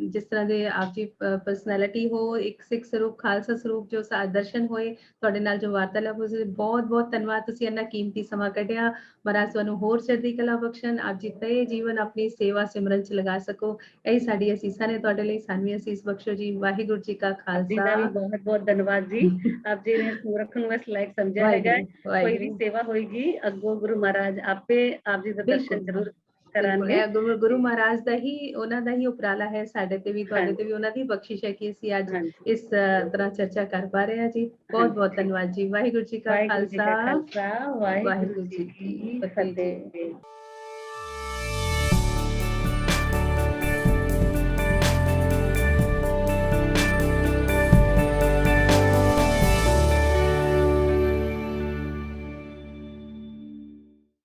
ਜਿਸ ਤਰ੍ਹਾਂ ਦੇ ਆਪ ਜੀ ਪਰਸਨੈਲਿਟੀ ਹੋ, ਇੱਕ ਸਿੱਖ ਸਰੂਪ ਖਾਲਸਾ ਸਰੂਪ ਜੋ ਦਰਸ਼ਨ ਹੋਏ, ਤੁਹਾਡੇ ਨਾਲ ਜੋ ਵਾਰਤਾਲਾਪ ਹੋਈ, ਬਹੁਤ ਬਹੁਤ ਧੰਨਵਾਦ। ਤੁਸੀਂ ਇੰਨਾ ਕੀਮਤੀ ਸਮਾਂ ਕੱਢਿਆ। ਮਹਾਰਾਜ ਤੁਹਾਨੂੰ ਹੋਰ ਚੜ੍ਹਦੀ ਕਲਾ ਬਖਸ਼ਣ, ਆਪ ਜੀ ਤਏ ਜੀਵਨ ਆਪਣੀ ਸੇਵਾ ਸਿਮਰਨ ਚ ਲਗਾ ਸਕੋ। ਇਹੀ ਸਾਡੀ ਅਸੀਸਾਂ ਨੇ ਤੁਹਾਡੇ ਲਈ। ਸਾਨੂੰ ਅਸੀਸ ਬਖਸ਼ੋ ਜੀ। ਵਾਹਿਗੁਰੂ ਜੀ ਕਾ ਖਾਲਸਾ। ਬਹੁਤ ਬਹੁਤ ਧੰਨਵਾਦ ਜੀ। ਆਪ ਜੀ ਨੇ ਮੂਰਖ ਨੂੰ ਇਸ ਲਾਇਕ ਸਮਝਿਆ ਹੈਗਾ। ਕੋਈ ਵੀ ਸੇਵਾ ਹੋਏਗੀ ਅੱਗੋਂ ਗੁਰੂ ਮਹਾਰਾਜ ਆਪੇ ਆਪ ਜੀ ਦਾ ਦਰਸ਼ਨ ਜ਼ਰੂਰ ਕਰਾਂਗੇ। ਗੁਰੂ ਮਹਾਰਾਜ ਦਾ ਹੀ, ਉਹਨਾਂ ਦਾ ਹੀ ਉਪਰਾਲਾ ਹੈ ਸਾਡੇ ਤੇ ਵੀ, ਤੁਹਾਡੇ ਤੇ ਵੀ ਉਹਨਾਂ ਦੀ ਬਖਸ਼ਿਸ਼ ਹੈ ਕਿ ਅਸੀਂ ਅੱਜ ਇਸ ਤਰ੍ਹਾਂ ਚਰਚਾ ਕਰ ਪਾ ਰਹੇ ਹਾਂ ਜੀ। ਬਹੁਤ ਬਹੁਤ ਧੰਨਵਾਦ ਜੀ। ਵਾਹਿਗੁਰੂ ਜੀ ਕਾ ਖਾਲਸਾ, ਵਾਹਿਗੁਰੂ ਜੀ ਕੀ ਫਤਿਹ ਜੀ।